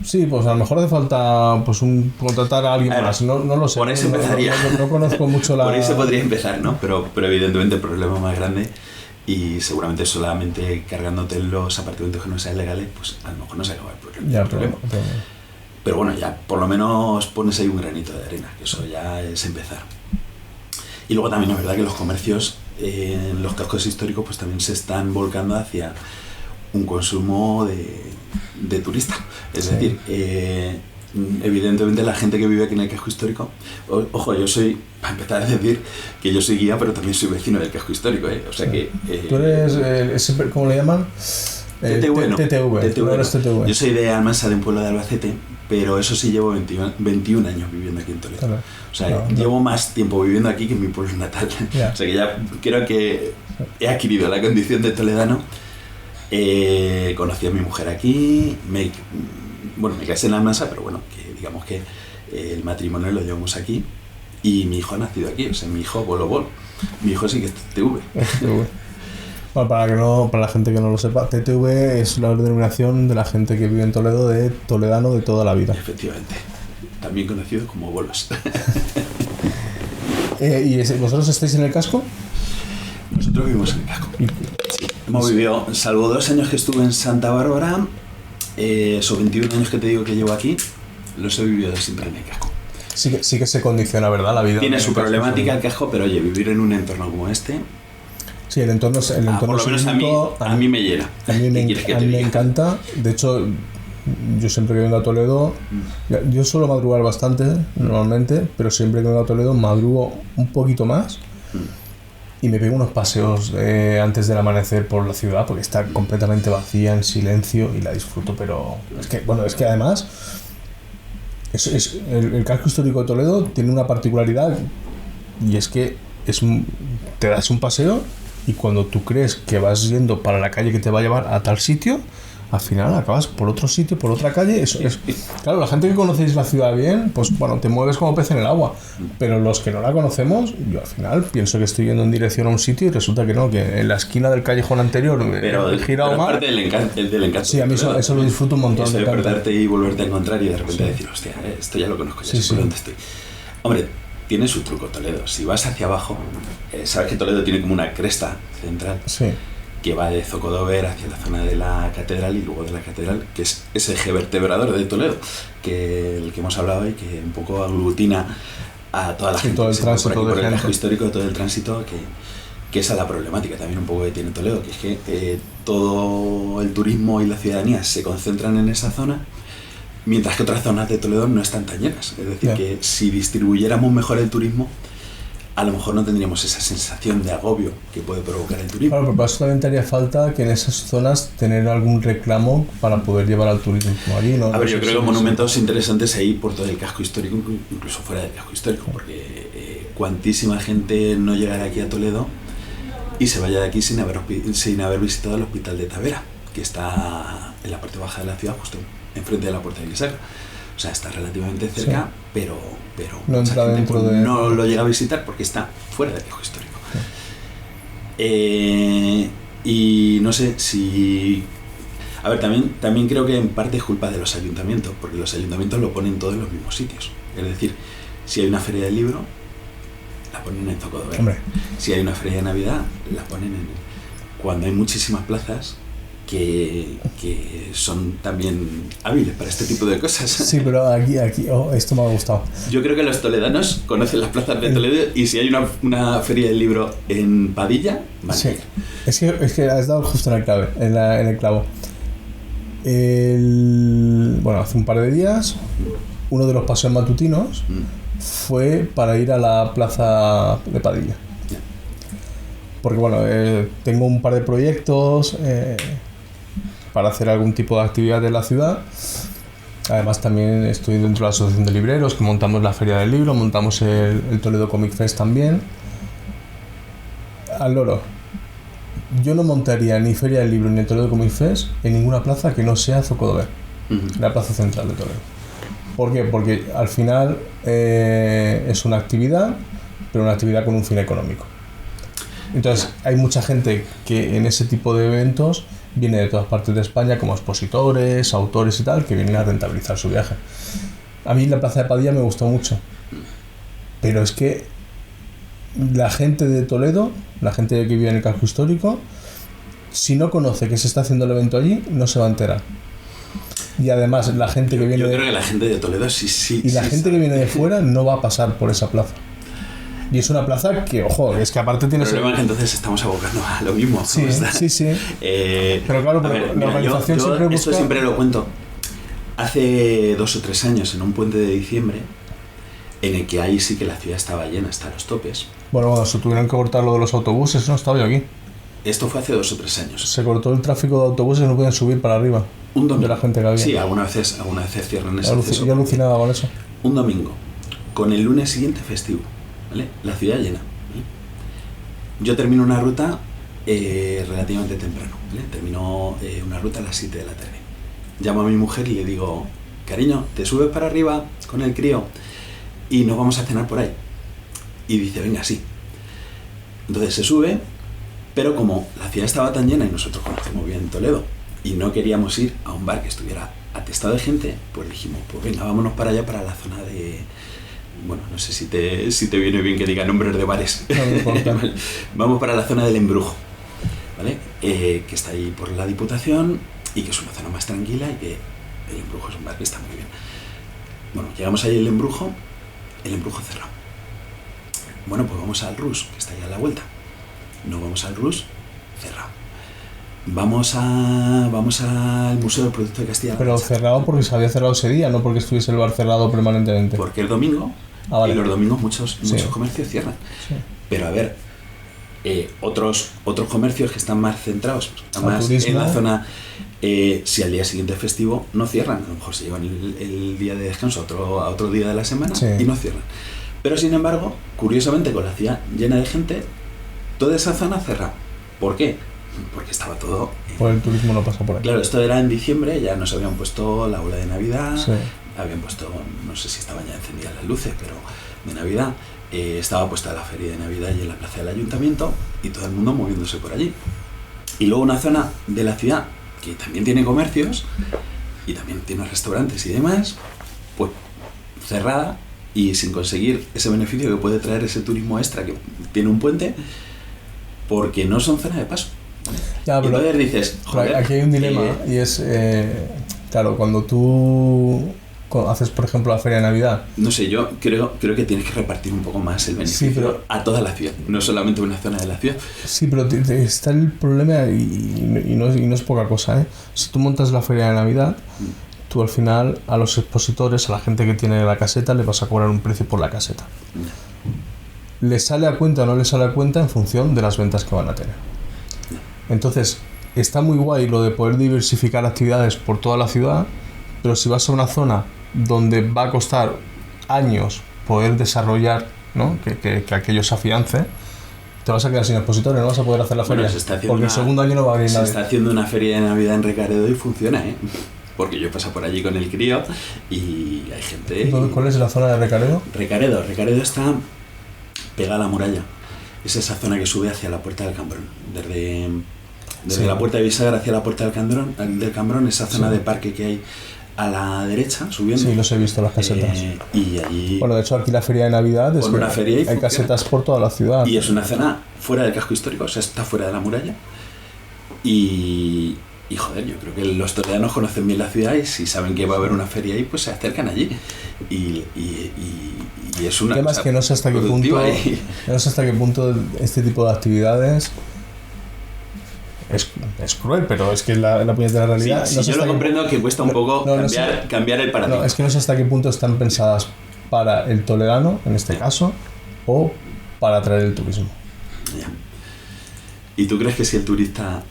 Sí, pues a lo mejor hace falta pues contratar a alguien más, no lo sé. Por eso empezaría. No conozco mucho la... Por eso podría empezar, ¿no? Pero evidentemente el problema más grande, y seguramente solamente cargándote los apartamentos que no sean legales, pues a lo mejor no se acaba el problema. Pero bueno, ya por lo menos pones ahí un granito de arena, que eso ya es empezar. Y luego también es verdad que los comercios en los cascos históricos pues también se están volcando hacia un consumo de turista. Es decir, evidentemente la gente que vive aquí en el casco histórico, ojo, yo soy, para empezar a decir que yo soy guía, pero también soy vecino del casco histórico, o sea que... ¿Tú eres, ¿cómo le llaman? TTV, no. TTV. Yo soy de Almansa, de un pueblo de Albacete, pero eso sí llevo 21 años viviendo aquí en Toledo. Claro. O sea, llevo más tiempo viviendo aquí que en mi pueblo natal. Yeah. O sea que ya creo que he adquirido la condición de toledano. Conocí a mi mujer aquí, me casé en Almansa, pero bueno, que digamos que el matrimonio lo llevamos aquí y mi hijo ha nacido aquí, o sea, mi hijo Bolo. Mi hijo sí que es TTV. Bueno, para la gente que no lo sepa, TTV es la denominación de la gente que vive en Toledo, de toledano de toda la vida. Efectivamente, también conocido como bolos. ¿Y vosotros estáis en el casco? Nosotros vivimos en el casco. Sí. Hemos vivido, salvo 2 años que estuve en Santa Bárbara, esos 21 años que te digo que llevo aquí, los he vivido siempre en el casco. Sí que se condiciona, ¿verdad? La vida. Tiene su problemática el casco, pero oye, vivir en un entorno como este... Sí, el entorno por lo menos a mí me llena. A mí me encanta. De hecho, yo siempre que vengo a Toledo, yo suelo madrugar bastante normalmente, pero siempre que vengo a Toledo madrugo un poquito más y me pego unos paseos antes del amanecer por la ciudad, porque está completamente vacía, en silencio, y la disfruto. Pero es que además el casco histórico de Toledo tiene una particularidad, y es que te das un paseo y cuando tú crees que vas yendo para la calle que te va a llevar a tal sitio, al final acabas por otro sitio, por otra calle. Claro, la gente que conocéis la ciudad bien, pues bueno, te mueves como pez en el agua, pero los que no la conocemos, yo al final pienso que estoy yendo en dirección a un sitio y resulta que no, que en la esquina del callejón anterior he girado mal. Parte del encanto. Sí, a mí eso lo disfruto un montón. Eso de perderte y volverte a encontrar y de repente decir, hostia, esto ya lo conozco, ya sé por dónde estoy. Hombre, tiene su truco Toledo. Si vas hacia abajo, sabes que Toledo tiene como una cresta central que va de Zocodover hacia la zona de la catedral, y luego de la catedral, que es ese eje vertebrador de Toledo, el que hemos hablado y que un poco aglutina a toda la gente todo el tránsito por el casco histórico, todo el tránsito, que esa es la problemática también un poco que tiene Toledo, que es que todo el turismo y la ciudadanía se concentran en esa zona, mientras que otras zonas de Toledo no están tan llenas. Es decir, que si distribuyéramos mejor el turismo, a lo mejor no tendríamos esa sensación de agobio que puede provocar el turismo. Claro, pero para eso también te haría falta que en esas zonas tener algún reclamo para poder llevar al turismo allí, ¿no? A ver, yo creo que monumentos interesantes ahí por todo el casco histórico, incluso fuera del casco histórico, porque cuantísima gente no llegará aquí a Toledo y se vaya de aquí sin haber visitado el Hospital de Tavera, que está en la parte baja de la ciudad, justo enfrente de la Puerta de Guisaca. O sea, está relativamente cerca, pero no entra dentro de... no lo llega a visitar porque está fuera del casco histórico. Y no sé si... A ver, también creo que en parte es culpa de los ayuntamientos, porque los ayuntamientos lo ponen todo en los mismos sitios. Es decir, si hay una feria del libro, la ponen en Zocodover. Hombre. Si hay una feria de Navidad, la ponen en... Cuando hay muchísimas plazas que son también hábiles para este tipo de cosas. Sí, pero aquí esto me ha gustado. Yo creo que los toledanos conocen las plazas de Toledo, y si hay una feria del libro en Padilla, vale. Sí, es que has dado justo en el clavo. Hace un par de días, uno de los paseos matutinos fue para ir a la plaza de Padilla. Porque tengo un par de proyectos para hacer algún tipo de actividad en la ciudad. Además también estoy dentro de la asociación de libreros, que montamos la feria del libro, montamos el Toledo Comic Fest también. Al loro, yo no montaría ni feria del libro ni el Toledo Comic Fest en ninguna plaza que no sea Zocodover, la plaza central de Toledo. ¿Por qué? Porque al final es una actividad, pero una actividad con un fin económico. Entonces hay mucha gente que en ese tipo de eventos viene de todas partes de España como expositores, autores y tal, que vienen a rentabilizar su viaje. A mí la Plaza de Padilla me gustó mucho, pero es que la gente de Toledo, la gente que vive en el casco histórico, si no conoce que se está haciendo el evento allí, no se va a enterar. Y además la gente que viene... Yo creo que la gente de Toledo sí. Y la gente que viene de fuera no va a pasar por esa plaza. Y es una plaza que, ojo, es que aparte tienes... El problema es que entonces estamos abocando a lo mismo. Sí. Pero claro, la organización siempre busca... Esto siempre lo cuento. Hace 2 o 3 años, en un puente de diciembre, en el que ahí sí que la ciudad estaba llena hasta los topes. Bueno, cuando se tuvieron que cortar lo de los autobuses, no estaba yo aquí. Esto fue hace 2 o 3 años. Se cortó el tráfico de autobuses, no podían subir para arriba. Un domingo. De la gente que había. Sí, algunas veces cierran ese acceso. Yo alucinaba con eso. Un domingo, con el lunes siguiente festivo, ¿vale? La ciudad llena, ¿vale? Yo termino una ruta relativamente temprano, ¿vale? Termino una ruta a las 7 de la tarde. Llamo a mi mujer y le digo, cariño, ¿te subes para arriba con el crío y nos vamos a cenar por ahí? Y dice, venga, sí. Entonces se sube, pero como la ciudad estaba tan llena y nosotros conocemos bien Toledo y no queríamos ir a un bar que estuviera atestado de gente, pues dijimos, pues venga, vámonos para allá, para la zona de... Bueno, no sé si te viene bien que diga nombres de bares. No me importa. Vale. Vamos para la zona del Embrujo, ¿vale? Que está ahí por la Diputación y que es una zona más tranquila y que el Embrujo es un bar que está muy bien. Bueno, llegamos ahí al Embrujo, el Embrujo cerrado. Bueno, pues vamos al Rus, que está ahí a la vuelta. No vamos al Rus, cerrado. Vamos al Museo del Producto de Castilla-La Pero Mancha. cerrado porque se había cerrado ese día, no porque estuviese el bar cerrado permanentemente. Porque es domingo, vale. y los domingos muchos Sí. comercios cierran. Sí. Pero a ver, otros comercios que están más centrados, están Al más turismo. en la zona, si al día siguiente es festivo, no cierran. A lo mejor se llevan el día de descanso a otro día de la semana Sí. y no cierran. Pero sin embargo, curiosamente, con la ciudad llena de gente, toda esa zona cerrada. ¿Por qué? Porque estaba todo... Por el turismo no pasa por ahí. Claro, esto era en diciembre, ya nos habían puesto la ola de Navidad, Sí. habían puesto, no sé si estaban ya encendidas las luces, pero de Navidad, estaba puesta la feria de Navidad y en la plaza del ayuntamiento y todo el mundo moviéndose por allí. Y luego una zona de la ciudad que también tiene comercios y también tiene restaurantes y demás, pues cerrada y sin conseguir ese beneficio que puede traer ese turismo extra que tiene un puente, porque no son zona de paso. Ya, pero Entonces dices, joder, aquí hay un dilema y es, claro, cuando tú haces, por ejemplo, la feria de Navidad. no sé, yo creo que tienes que repartir un poco más el beneficio, Sí, pero- a toda la ciudad, no solamente una zona de la ciudad. Sí, pero está el problema y no es poca cosa, ¿eh? Si tú montas la feria de Navidad, tú al final a los expositores, a la gente que tiene la caseta, le vas a cobrar un precio por la caseta. ¿Le sale a cuenta o no le sale a cuenta en función de las ventas que van a tener? Entonces, está muy guay lo de poder diversificar actividades por toda la ciudad, pero si vas a una zona donde va a costar años poder desarrollar, ¿no? que aquello se afiance, te vas a quedar sin expositores, no vas a poder hacer la Bueno, feria. se está haciendo Porque el segundo año no va a venir Se nadie. está haciendo una feria de Navidad en Recaredo y funciona, ¿eh? Porque yo paso por allí con el crío y hay gente... Entonces, ¿cuál es la zona de Recaredo? Recaredo está pegada a la muralla. Es esa zona que sube hacia la Puerta del Cambrón. Desde Sí. la Puerta de Bisagra hacia la Puerta del Cambrón, esa zona Sí. de parque que hay a la derecha, subiendo. Sí, los he visto, las casetas. Y allí... Bueno, de hecho, aquí la feria de Navidad es Con que una feria y hay funciona. casetas por toda la ciudad. Y es una zona fuera del casco histórico, o sea, está fuera de la muralla. Y joder, yo creo que los toledanos conocen bien la ciudad y si saben que va a haber una feria ahí, pues se acercan allí. Y es una El tema es cosa que no sé hasta qué punto, productiva y- no sé hasta qué punto este tipo de actividades es cruel, pero es que la puñetera realidad. Sí, no sé yo hasta lo qué- comprendo que cuesta un poco no sé. cambiar el paradigma. No, es que no sé hasta qué punto están pensadas para el toledano, en este caso, o para atraer el turismo. Ya. ¿Y tú crees que si el turista...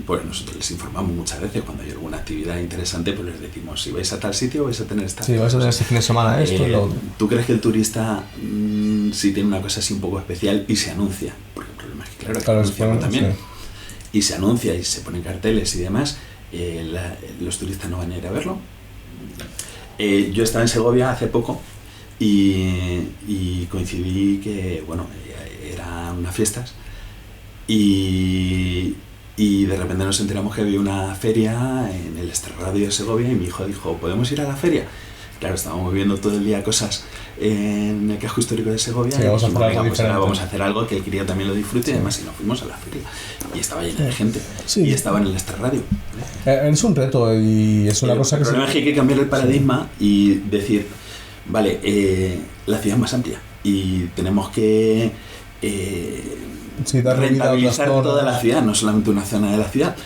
pues nosotros les informamos muchas veces cuando hay alguna actividad interesante, pues les decimos, si vais a tal sitio vais a tener esta... Sí, vais a tener este fin de semana esto y lo otro. ¿Tú crees que el turista si tiene una cosa así un poco especial y se anuncia? Porque el problema es que claro, hay que Claro, anunciarlo también. sí. Y se anuncia y se ponen carteles y demás, los turistas no van a ir a verlo. Yo estaba en Segovia hace poco y coincidí que, bueno, eran unas fiestas y de repente nos enteramos que había una feria en el Extrarradio de Segovia y mi hijo dijo, ¿podemos ir a la feria? Claro, estábamos viendo todo el día cosas en el casco histórico de Segovia y vamos a dijimos, hacer algo pues ahora diferente. vamos a hacer algo que el crío también lo disfrute y además y nos fuimos a la feria y estaba llena de gente y estaba en el Extrarradio. Es un reto y es una cosa que... El problema es que hay que cambiar el paradigma y decir, vale, la ciudad es más amplia y tenemos que rentabilizar toda la ciudad, no solamente una zona de la ciudad.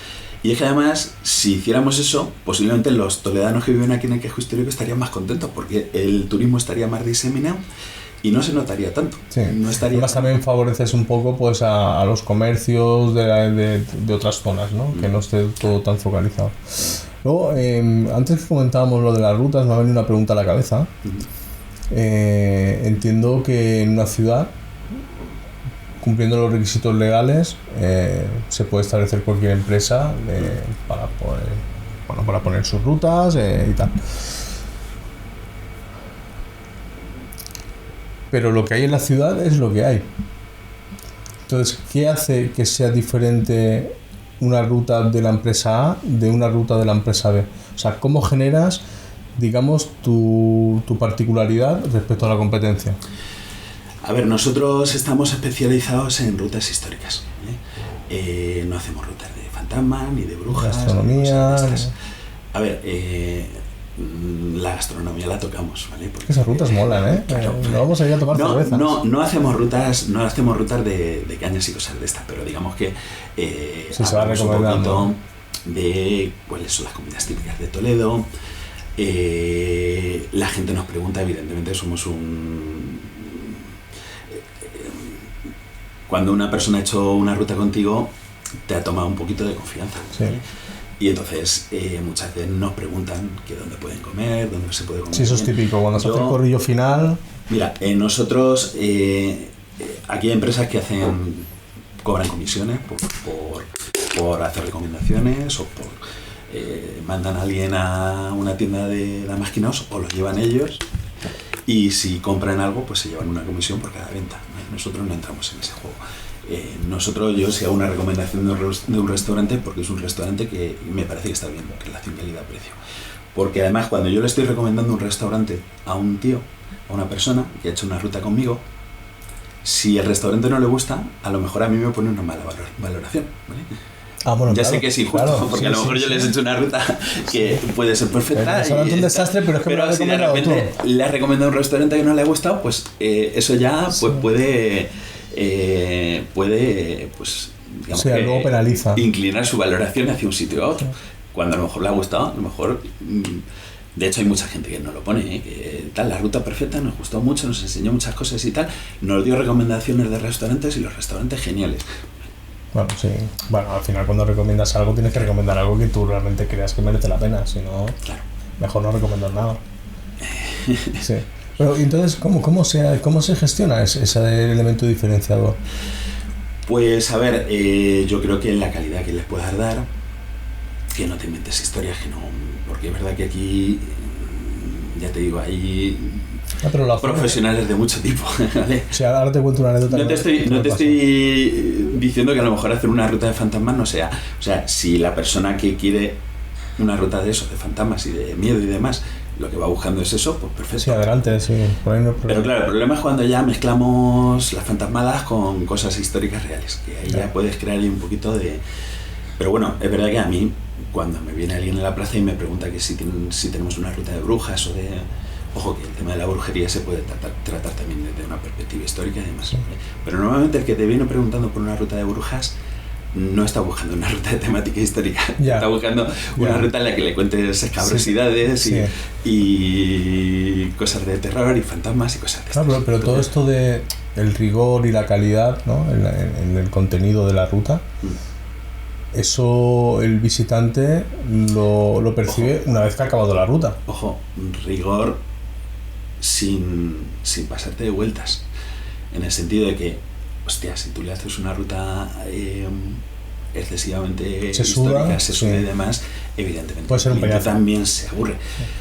Y es que además, si hiciéramos eso, posiblemente los toledanos que viven aquí en el casco histórico estarían más contentos porque el turismo estaría más diseminado y no se notaría tanto. Sí. No estaría además también favoreces un poco pues a los comercios de otras zonas, ¿no? Que no esté todo tan focalizado. Luego, antes que comentábamos lo de las rutas, me ha venido una pregunta a la cabeza. Entiendo que en una ciudad, cumpliendo los requisitos legales, se puede establecer cualquier empresa para poner sus rutas y tal. Pero lo que hay en la ciudad es lo que hay. Entonces, ¿qué hace que sea diferente una ruta de la empresa A de una ruta de la empresa B? O sea, ¿cómo generas, digamos, tu particularidad respecto a la competencia? A ver, nosotros estamos especializados en rutas históricas. No hacemos rutas de fantasma, ni de brujas. Gastronomía. A ver, la gastronomía la tocamos, ¿vale? Porque esas rutas molan, ¿eh? Claro, no vamos a ir a tomar cervezas. No hacemos rutas de cañas y cosas de estas, pero digamos que se va recomendando un poquito de cuáles son las comidas típicas de Toledo. La gente nos pregunta, evidentemente somos cuando una persona ha hecho una ruta contigo, te ha tomado un poquito de confianza. Sí. Y entonces muchas veces nos preguntan que dónde pueden comer, dónde se puede comer. Sí, eso es típico, cuando se hace el corrillo final. Mira, nosotros, aquí hay empresas que cobran comisiones por hacer recomendaciones o mandan a alguien a una tienda de damasquinos o los llevan ellos y si compran algo pues se llevan una comisión por cada venta. Nosotros no entramos en ese juego. Yo si hago una recomendación de un restaurante porque es un restaurante que me parece que está bien en relación calidad-precio. Porque además cuando yo le estoy recomendando un restaurante a un tío, a una persona que ha hecho una ruta conmigo, si el restaurante no le gusta, a lo mejor a mí me pone una mala valoración, ¿vale? Bueno, ya claro, sé que es injusto, claro, porque a lo mejor yo les he hecho una ruta que puede ser perfecta. Es un desastre, pero es que si de repente le has recomendado un restaurante que no le ha gustado, pues eso ya pues puede pues digamos que luego penaliza. Inclinar su valoración hacia un sitio a otro. Cuando a lo mejor le ha gustado, a lo mejor... De hecho hay mucha gente que no lo pone, que tal, la ruta perfecta, nos gustó mucho, nos enseñó muchas cosas y tal, nos dio recomendaciones de restaurantes y los restaurantes geniales. Bueno, sí. Bueno, al final cuando recomiendas algo tienes que recomendar algo que tú realmente creas que merece la pena, si no, claro, mejor no recomendar nada. Sí. Pero entonces, ¿cómo se gestiona ese elemento diferenciador? Pues a ver, yo creo que en la calidad que les puedas dar, que no te inventes historias, que no, porque es verdad que aquí, ya te digo, hay profesionales de mucho tipo, ¿vale? O sea, ahora te cuento una anécdota. No te estoy diciendo que a lo mejor hacer una ruta de fantasmas no sea, o sea, si la persona que quiere una ruta de eso, de fantasmas y de miedo y demás, lo que va buscando es eso, pues perfecto. Sí, adelante, sí. Pero claro, el problema es cuando ya mezclamos las fantasmadas con cosas históricas reales, que ahí ya puedes crear un poquito de... Pero bueno, es verdad que a mí, cuando me viene alguien en la plaza y me pregunta que si tenemos una ruta de brujas o de... Ojo, que el tema de la brujería se puede tratar también desde una perspectiva histórica y demás. Sí. Pero normalmente el que te viene preguntando por una ruta de brujas no está buscando una ruta de temática histórica, está buscando una ruta en la que le cuentes escabrosidades y cosas de terror y fantasmas y cosas de estas. Pero todo esto de el rigor y la calidad, ¿no? en el contenido de la ruta, eso el visitante lo percibe una vez que ha acabado la ruta. Ojo, rigor sin pasarte de vueltas, en el sentido de que, hostia, si tú le haces una ruta excesivamente se suda, históricas, se suda sí. y demás, evidentemente Puede ser un el cliente pedazo. también se aburre.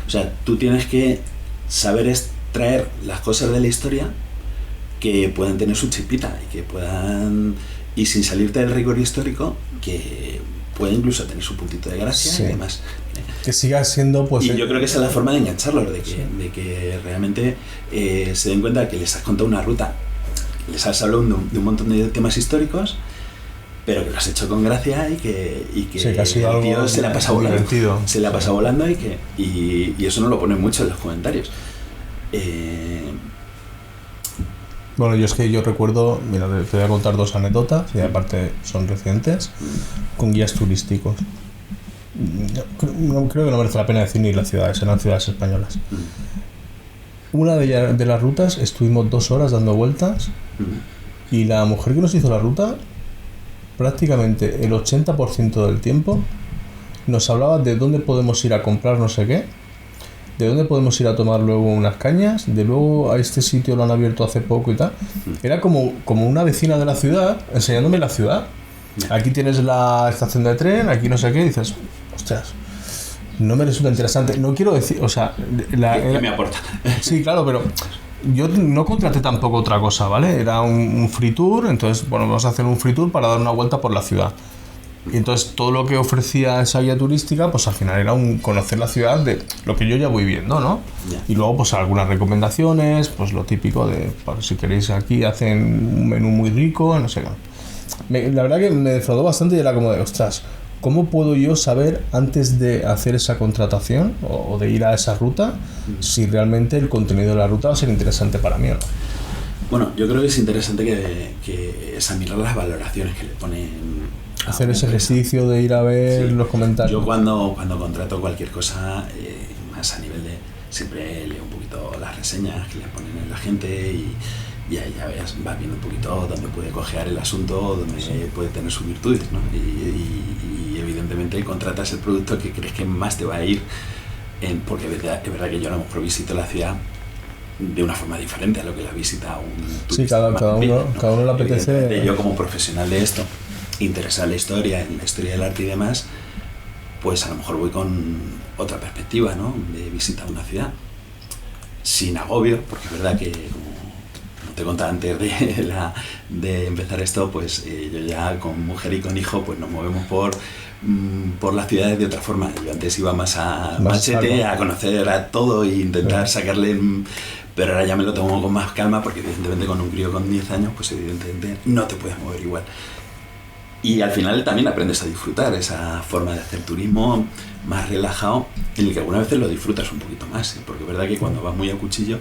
O sea, tú tienes que saber extraer las cosas de la historia que puedan tener su chipita y que puedan, y sin salirte del rigor histórico, que puede incluso tener su puntito de gracia Sí. y demás. Que siga siendo, pues... Y yo creo que esa es la forma de engancharlos, de que, Sí. de que realmente se den cuenta que les has contado una ruta, les has hablado de un montón de temas históricos, pero que lo has hecho con gracia y que Sí, que ha sido el algo tío se le ha pasado volando. divertido. Se le ha pasado volando y eso no lo ponen mucho en los comentarios. Bueno, yo recuerdo, mira, te voy a contar 2 anécdotas, y aparte son recientes, con guías turísticos. No, creo que no merece la pena decir ni las ciudades, eran ciudades españolas. Una de las rutas estuvimos 2 horas dando vueltas, y la mujer que nos hizo la ruta, prácticamente el 80% del tiempo, nos hablaba de dónde podemos ir a comprar no sé qué, de dónde podemos ir a tomar luego unas cañas, de luego a este sitio lo han abierto hace poco y tal. Era como una vecina de la ciudad, enseñándome la ciudad. Aquí tienes la estación de tren, aquí no sé qué, y dices, ostras, no me resulta interesante. No quiero decir, o sea... ¿Qué me aporta? Sí, claro, pero yo no contraté tampoco otra cosa, ¿vale? Era un free tour, entonces, bueno, vamos a hacer un free tour para dar una vuelta por la ciudad. Y entonces todo lo que ofrecía esa guía turística, pues al final era conocer la ciudad de lo que yo ya voy viendo, ¿no? Yeah. Y luego pues algunas recomendaciones, pues lo típico de, pues, si queréis aquí hacen un menú muy rico, no sé qué. La verdad que me defraudó bastante y era como de, ostras, ¿cómo puedo yo saber antes de hacer esa contratación o de ir a esa ruta si realmente el contenido de la ruta va a ser interesante para mí o no? Bueno, yo creo que es interesante que examinar las valoraciones que le ponen a hacer una ese empresa. ejercicio de ir a ver Sí. los comentarios. Yo cuando contrato cualquier cosa, más a nivel de... Siempre leo un poquito las reseñas que le ponen en la gente y ahí ya vas viendo un poquito dónde puede cojear el asunto, dónde puede tener sus virtudes, ¿no? Y evidentemente contratas el producto que crees que más te va a ir, porque es verdad que yo a lo mejor visito la ciudad de una forma diferente a lo que la visita un turista. Sí, cada uno le apetece. Evidentemente, yo como profesional de esto, interesado en la historia del arte y demás, pues a lo mejor voy con otra perspectiva, ¿no? De visitar una ciudad sin agobio, porque es verdad que, como te contaba antes de empezar esto, pues yo ya con mujer y con hijo pues nos movemos por las ciudades de otra forma. Yo antes iba más a machete, a conocer a todo e intentar sacarle, pero ahora ya me lo tomo con más calma, porque evidentemente con un crío con 10 años pues evidentemente no te puedes mover igual. Y al final también aprendes a disfrutar esa forma de hacer turismo más relajado, en el que algunas veces lo disfrutas un poquito más, ¿eh? Porque es verdad que cuando vas muy a cuchillo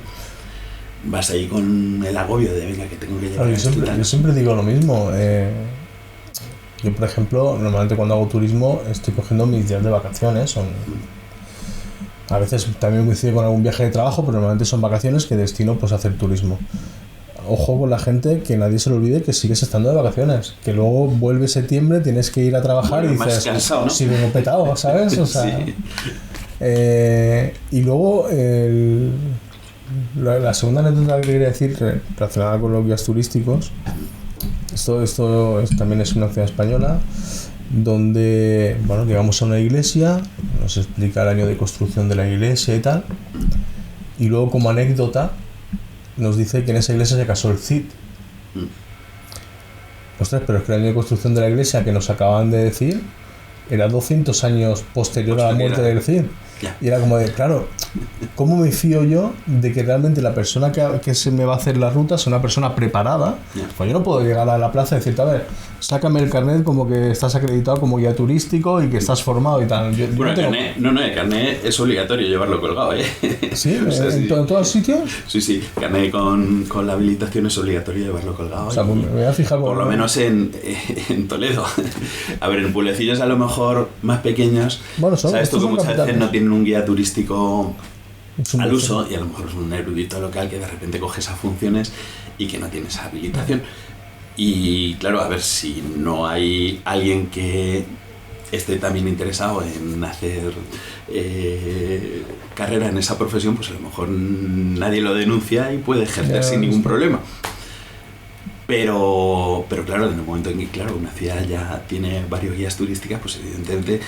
vas ahí con el agobio de venga que tengo que llegar. Claro, yo siempre digo lo mismo. Yo, por ejemplo, normalmente cuando hago turismo estoy cogiendo mis días de vacaciones. A veces también coincide con algún viaje de trabajo, pero normalmente son vacaciones que destino pues a hacer turismo. Ojo con la gente, que nadie se le olvide que sigues estando de vacaciones, que luego vuelve septiembre, tienes que ir a trabajar y dices, cansado, ¿no? Si vengo petado, ¿sabes? O sea, sí. Y luego la segunda anécdota que quería decir relacionada con los guías turísticos, esto también es una ciudad española donde, bueno, llegamos a una iglesia, nos explica el año de construcción de la iglesia y tal, y luego como anécdota nos dice que en esa iglesia se casó el Cid. Ostras, pero es que el año de construcción de la iglesia que nos acaban de decir era 200 años posterior a la muerte del Cid. Ya. Y era como de, claro, ¿cómo me fío yo de que realmente la persona que se me va a hacer la ruta es una persona preparada? Ya. Pues yo no puedo llegar a la plaza y decirte, a ver, sácame el carnet como que estás acreditado como guía turístico y que estás formado y tal. Bueno, el carnet es obligatorio llevarlo colgado, ¿eh? ¿Sí? O sea, ¿En todos los sitios? Sí, carnet con la habilitación es obligatorio llevarlo colgado. O sea, me voy a fijar por lo menos en Toledo. A ver, en pueblecillos a lo mejor más pequeños, bueno, sabes tú que muchas veces no tienen un guía turístico al uso, sí. y a lo mejor es un erudito local que de repente coge esas funciones y que no tiene esa habilitación. Y claro, a ver, si no hay alguien que esté también interesado en hacer carrera en esa profesión, pues a lo mejor nadie lo denuncia y puede ejercer sin ningún problema. Pero claro, en el momento en que, claro, una ciudad ya tiene varios guías turísticas, pues evidentemente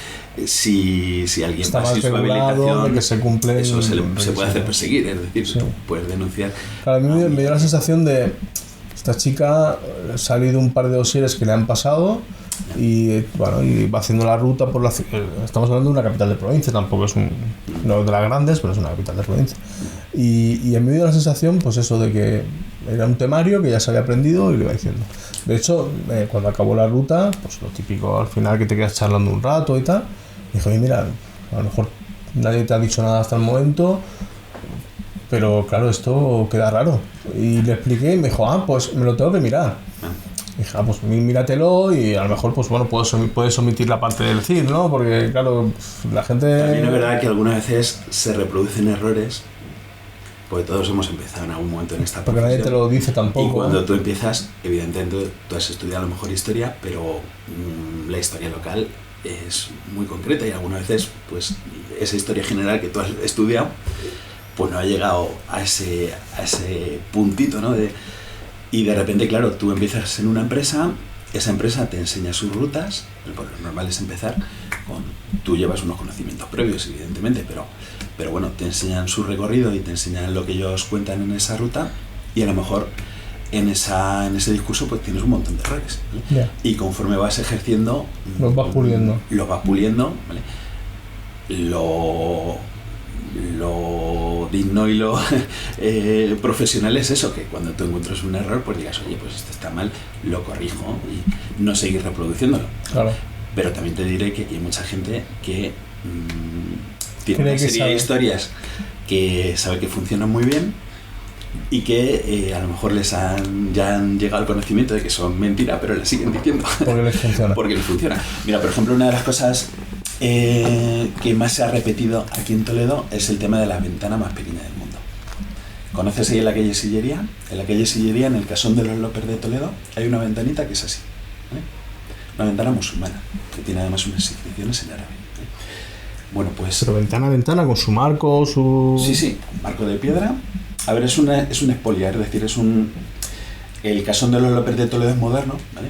si alguien está pasa más su habilitación, de que se cumple, eso se puede hacer perseguir, es decir, sí. tú puedes denunciar. Claro, a mí me dio la sensación de esta chica ha salido un par de dosieres que le han pasado y bueno, y va haciendo la ruta por la estamos hablando de una capital de provincia, tampoco es no de las grandes, pero es una capital de provincia. Y a mí me dio la sensación, pues eso, de que era un temario que ya se había aprendido y lo iba diciendo. De hecho, cuando acabó la ruta, pues lo típico al final que te quedas charlando un rato y tal, dijo, oye, mira, a lo mejor nadie te ha dicho nada hasta el momento, pero claro, esto queda raro. Y le expliqué y me dijo, pues me lo tengo que mirar. Y dije, pues míratelo y a lo mejor, pues bueno, puedes omitir la parte del CID, ¿no? Porque claro, la gente... También es verdad que algunas veces se reproducen errores, porque todos hemos empezado en algún momento en esta porque nadie te lo dice tampoco. Y cuando tú empiezas, evidentemente tú has estudiado a lo mejor historia, pero la historia local es muy concreta y algunas veces pues esa historia general que tú has estudiado pues no ha llegado a ese puntito, ¿no? Y de repente, claro, tú empiezas en una empresa, esa empresa te enseña sus rutas, pues lo normal es empezar tú llevas unos conocimientos previos, evidentemente, pero bueno, te enseñan su recorrido y te enseñan lo que ellos cuentan en esa ruta y a lo mejor en ese discurso pues tienes un montón de errores, ¿vale? Yeah. Y conforme vas ejerciendo los vas puliendo, ¿vale? Lo digno y lo profesional es eso, que cuando tú encuentras un error pues digas, oye, pues esto está mal, lo corrijo y no seguir reproduciéndolo. Claro. Pero también te diré que hay mucha gente que tiene una serie de historias que sabe que funcionan muy bien y que a lo mejor ya han llegado al conocimiento de que son mentira, pero las siguen diciendo. Porque les funciona. Porque les funciona. Mira, por ejemplo, una de las cosas que más se ha repetido aquí en Toledo es el tema de la ventana más pequeña del mundo. ¿Conoces ahí en la calle Sillería? En la calle Sillería, en el Casón de los López de Toledo, hay una ventanita que es así, ¿vale? Una ventana musulmana, que tiene además unas inscripciones en árabe, ¿vale? Bueno, pues... Pero ventana con su marco, su... Sí, marco de piedra. A ver, es un expoliar, es decir, el Casón de los López de Toledo es moderno, ¿vale?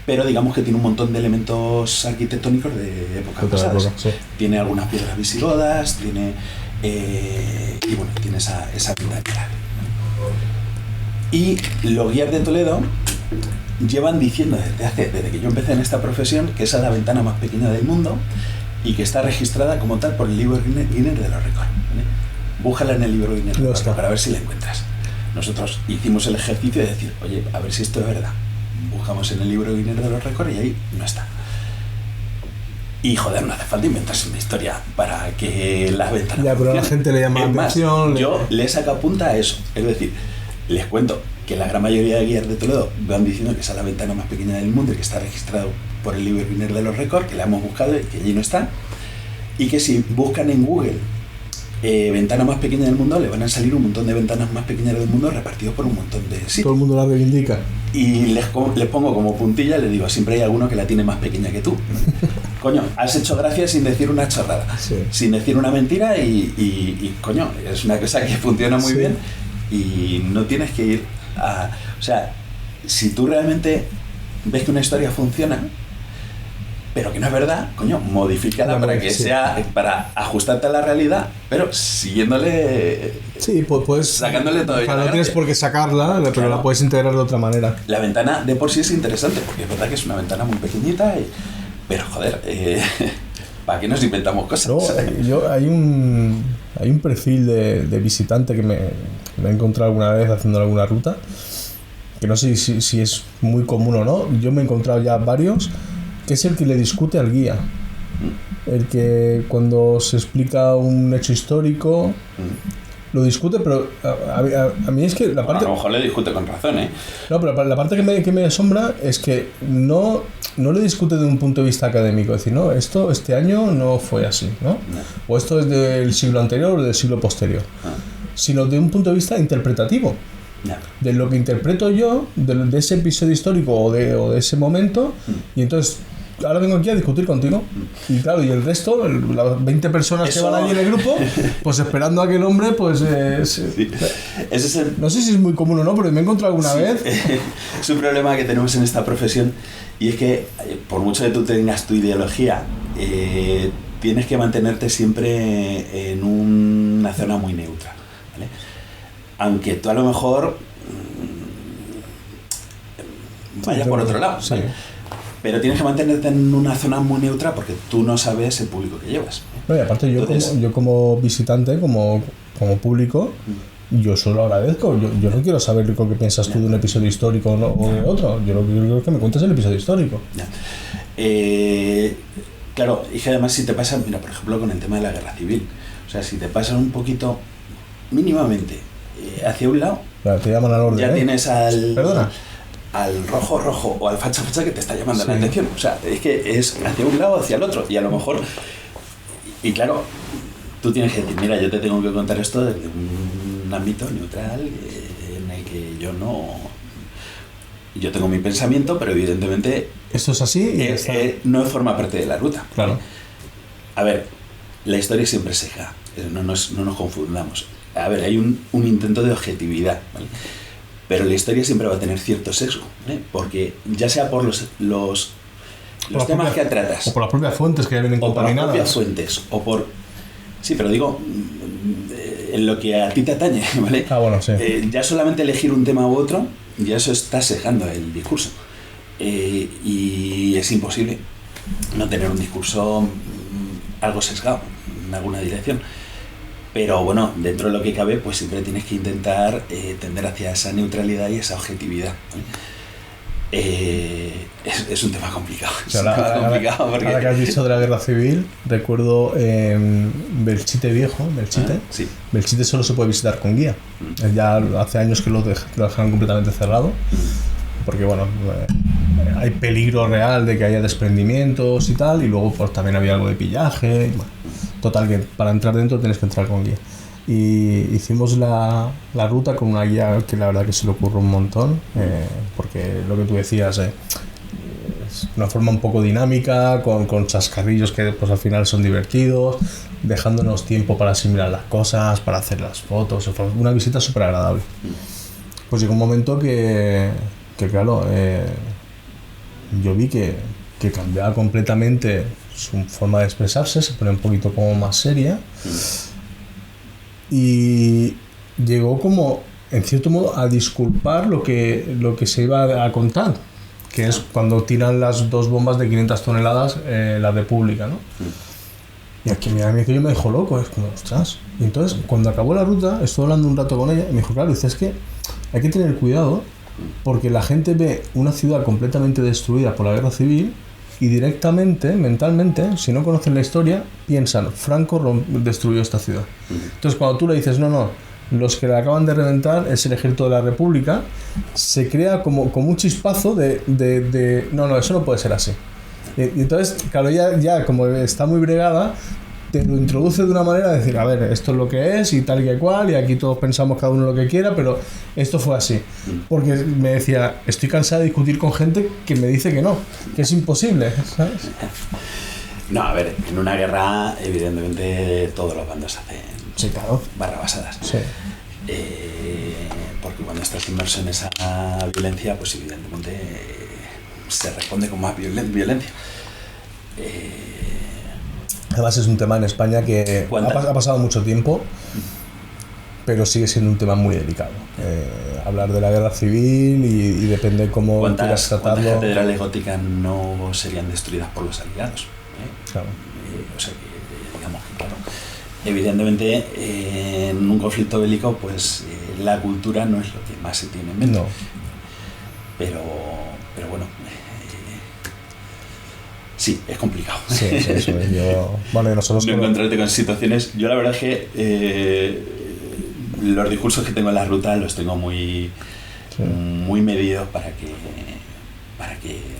Pero digamos que tiene un montón de elementos arquitectónicos de épocas pasadas. Sí. Tiene algunas piedras visigodas, tiene esa ventanilla. Y los guías de Toledo llevan diciendo desde que yo empecé en esta profesión que esa es la ventana más pequeña del mundo y que está registrada como tal por el libro Guinness de los récords, ¿vale? Búscala en el libro Guinness de los récords para ver si la encuentras. Nosotros hicimos el ejercicio de decir, oye, a ver si esto es verdad. Buscamos en el libro Guinness de los récords y ahí no está. Y joder, no hace falta inventarse una historia para que las ventanas ya, pero a la gente le llama la atención. Yo le saco punta a eso. Es decir, les cuento que la gran mayoría de guías de Toledo van diciendo que esa es la ventana más pequeña del mundo y que está registrado por el libro Guinness de los récords, que la hemos buscado y que allí no está. Y que si buscan en Google ventana más pequeña del mundo, le van a salir un montón de ventanas más pequeñas del mundo repartidos por un montón de sitios. Todo el mundo la reivindica. Y les pongo como puntilla, les digo, siempre hay alguno que la tiene más pequeña que tú. Coño, has hecho gracia sin decir una chorrada, sí. Sin decir una mentira y coño, es una cosa que funciona muy bien y no tienes que ir a... O sea, si tú realmente ves que una historia funciona, pero que no es verdad, coño, modifícala para que sea, para ajustarte a la realidad, pero siguiéndole, puedes, sacándole todo. No tienes por qué sacarla, pero claro, la puedes integrar de otra manera. La ventana de por sí es interesante, porque es verdad que es una ventana muy pequeñita, pero joder, ¿para qué nos inventamos cosas? No, hay un perfil de visitante que me he encontrado alguna vez haciendo alguna ruta, que no sé si es muy común o no. Yo me he encontrado ya varios, que es el que le discute al guía. El que cuando se explica un hecho histórico lo discute, pero a mí es que la parte... Bueno, a lo mejor le discute con razón, ¿eh? No, pero la parte que me asombra es que no le discute de un punto de vista académico, es decir, no, esto este año no fue así, ¿no? O esto es del siglo anterior o del siglo posterior, sino de un punto de vista interpretativo. De lo que interpreto yo de ese episodio histórico o de ese momento, y entonces ahora vengo aquí a discutir contigo. Y claro, y el resto, las 20 personas que van allí en el grupo, pues esperando a que el hombre, pues... Sí. Ese es el... No sé si es muy común o no, pero me he encontrado alguna vez... Es un problema que tenemos en esta profesión, y es que, por mucho que tú tengas tu ideología, tienes que mantenerte siempre en una zona muy neutra, ¿vale? Aunque tú a lo mejor vayas por otro lado, ¿vale? Sí. Pero tienes que mantenerte en una zona muy neutra porque tú no sabes el público que llevas. No, y aparte yo como visitante, como público, yo solo agradezco. Yo no quiero saber lo que piensas tú de un episodio histórico o de otro. Yo lo que quiero es que me cuentes el episodio histórico. Claro, y que además si te pasa, mira, por ejemplo, con el tema de la guerra civil, o sea, si te pasas un poquito, mínimamente, hacia un lado, claro, te llaman al orden, ya tienes al... Perdona. Al rojo o al facha que te está llamando la atención. O sea, es que es hacia un lado o hacia el otro. Y a lo mejor... Y claro, tú tienes que decir, mira, yo te tengo que contar esto desde un ámbito neutral en el que yo no... Yo tengo mi pensamiento, pero evidentemente... Esto es así y no forma parte de la ruta. Claro. A ver, la historia siempre es sesgada. No nos confundamos. A ver, hay un intento de objetividad, ¿vale? Pero la historia siempre va a tener cierto sesgo, ¿eh? Porque ya sea por los temas que tratas, o por las propias fuentes que ya vienen contaminadas, o por las propias fuentes, o por... Sí, pero digo, en lo que a ti te atañe, ¿vale? Bueno, sí. Ya solamente elegir un tema u otro, ya eso está sesgando el discurso. Y es imposible no tener un discurso algo sesgado en alguna dirección. Pero bueno, dentro de lo que cabe, pues siempre tienes que intentar tender hacia esa neutralidad y esa objetividad. Es un tema complicado. O sea, ahora que has dicho de la guerra civil, recuerdo Belchite Viejo, Belchite. Sí. Belchite solo se puede visitar con guía. Ya hace años que lo dejaron completamente cerrado. Porque bueno, hay peligro real de que haya desprendimientos y tal, y luego pues también había algo de pillaje. Bueno, total, que para entrar dentro tienes que entrar con guía. Y hicimos la ruta con una guía que la verdad que se le ocurre un montón, porque lo que tú decías, es una forma un poco dinámica, con chascarrillos que pues al final son divertidos, dejándonos tiempo para asimilar las cosas, para hacer las fotos. Fue una visita súper agradable. Pues llegó un momento que claro, yo vi que cambiaba completamente su forma de expresarse, se pone un poquito como más seria, y llegó como, en cierto modo, a disculpar lo que se iba a contar, que es cuando tiran las 2 bombas de 500 toneladas la República, ¿no? Y aquí mi amigo me dejó loco, es como, ostras. Y entonces, cuando acabó la ruta, estuve hablando un rato con ella, y me dijo, claro, dice, es que hay que tener cuidado, porque la gente ve una ciudad completamente destruida por la guerra civil y directamente, mentalmente, si no conocen la historia, piensan, Franco destruyó esta ciudad. Entonces cuando tú le dices, no, los que la acaban de reventar es el ejército de la República, se crea como un chispazo de no, eso no puede ser así. Y entonces, claro, ya como está muy bregada, te lo introduce de una manera de decir, a ver, esto es lo que es y tal y cual, y aquí todos pensamos cada uno lo que quiera, pero esto fue así. Porque me decía, estoy cansado de discutir con gente que me dice que no, que es imposible, ¿sabes? No, a ver, en una guerra, evidentemente, todos los bandos hacen, sí, claro, barrabasadas. Sí. Porque cuando estás inmerso en esa violencia, pues evidentemente se responde con más violencia. Además es un tema en España que ha pasado mucho tiempo, pero sigue siendo un tema muy delicado. Hablar de la guerra civil y depende cómo quieras tratarlo. ¿Cuántas catedrales góticas no serían destruidas por los aliados? Claro. O sea que, digamos que, claro, evidentemente en un conflicto bélico, pues la cultura no es lo que más se tiene en mente. No. Pero bueno, sí, es complicado. Sí, eso es. Nosotros no encontrarte con situaciones. Yo la verdad es que los discursos que tengo en la ruta los tengo muy medidos para que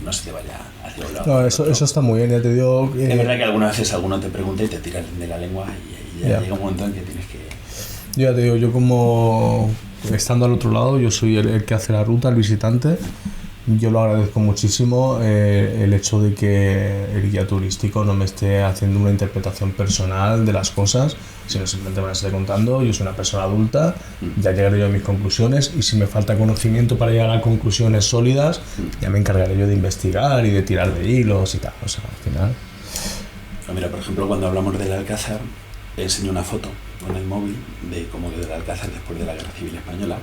no se te vaya hacia un lado. No, eso está muy bien, ya te digo. Es verdad que algunas veces alguno te pregunta y te tira de la lengua y ya llega un momento en que tienes que... Yo ya te digo, yo como estando al otro lado, yo soy el que hace la ruta, el visitante, yo lo agradezco muchísimo, el hecho de que el guía turístico no me esté haciendo una interpretación personal de las cosas, sino simplemente me las esté contando. Yo soy una persona adulta, ya llegaré yo a mis conclusiones, y si me falta conocimiento para llegar a conclusiones sólidas, ya me encargaré yo de investigar y de tirar de hilos y tal. O sea, al final... Mira, por ejemplo, cuando hablamos del Alcázar, enseñé una foto con el móvil de cómo quedó el Alcázar después de la Guerra Civil Española,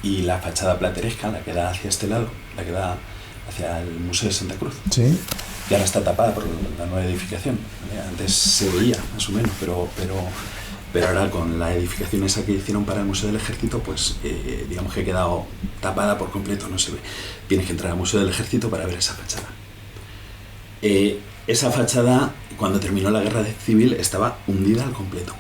y la fachada plateresca, la que da hacia este lado, la que da hacia el Museo de Santa Cruz, ¿sí? Y ahora está tapada por la nueva edificación. Antes se veía, más o menos, pero ahora con la edificación esa que hicieron para el Museo del Ejército, pues digamos que ha quedado tapada por completo, no se ve. Tienes que entrar al Museo del Ejército para ver esa fachada. Esa fachada, cuando terminó la Guerra Civil, estaba hundida al completo,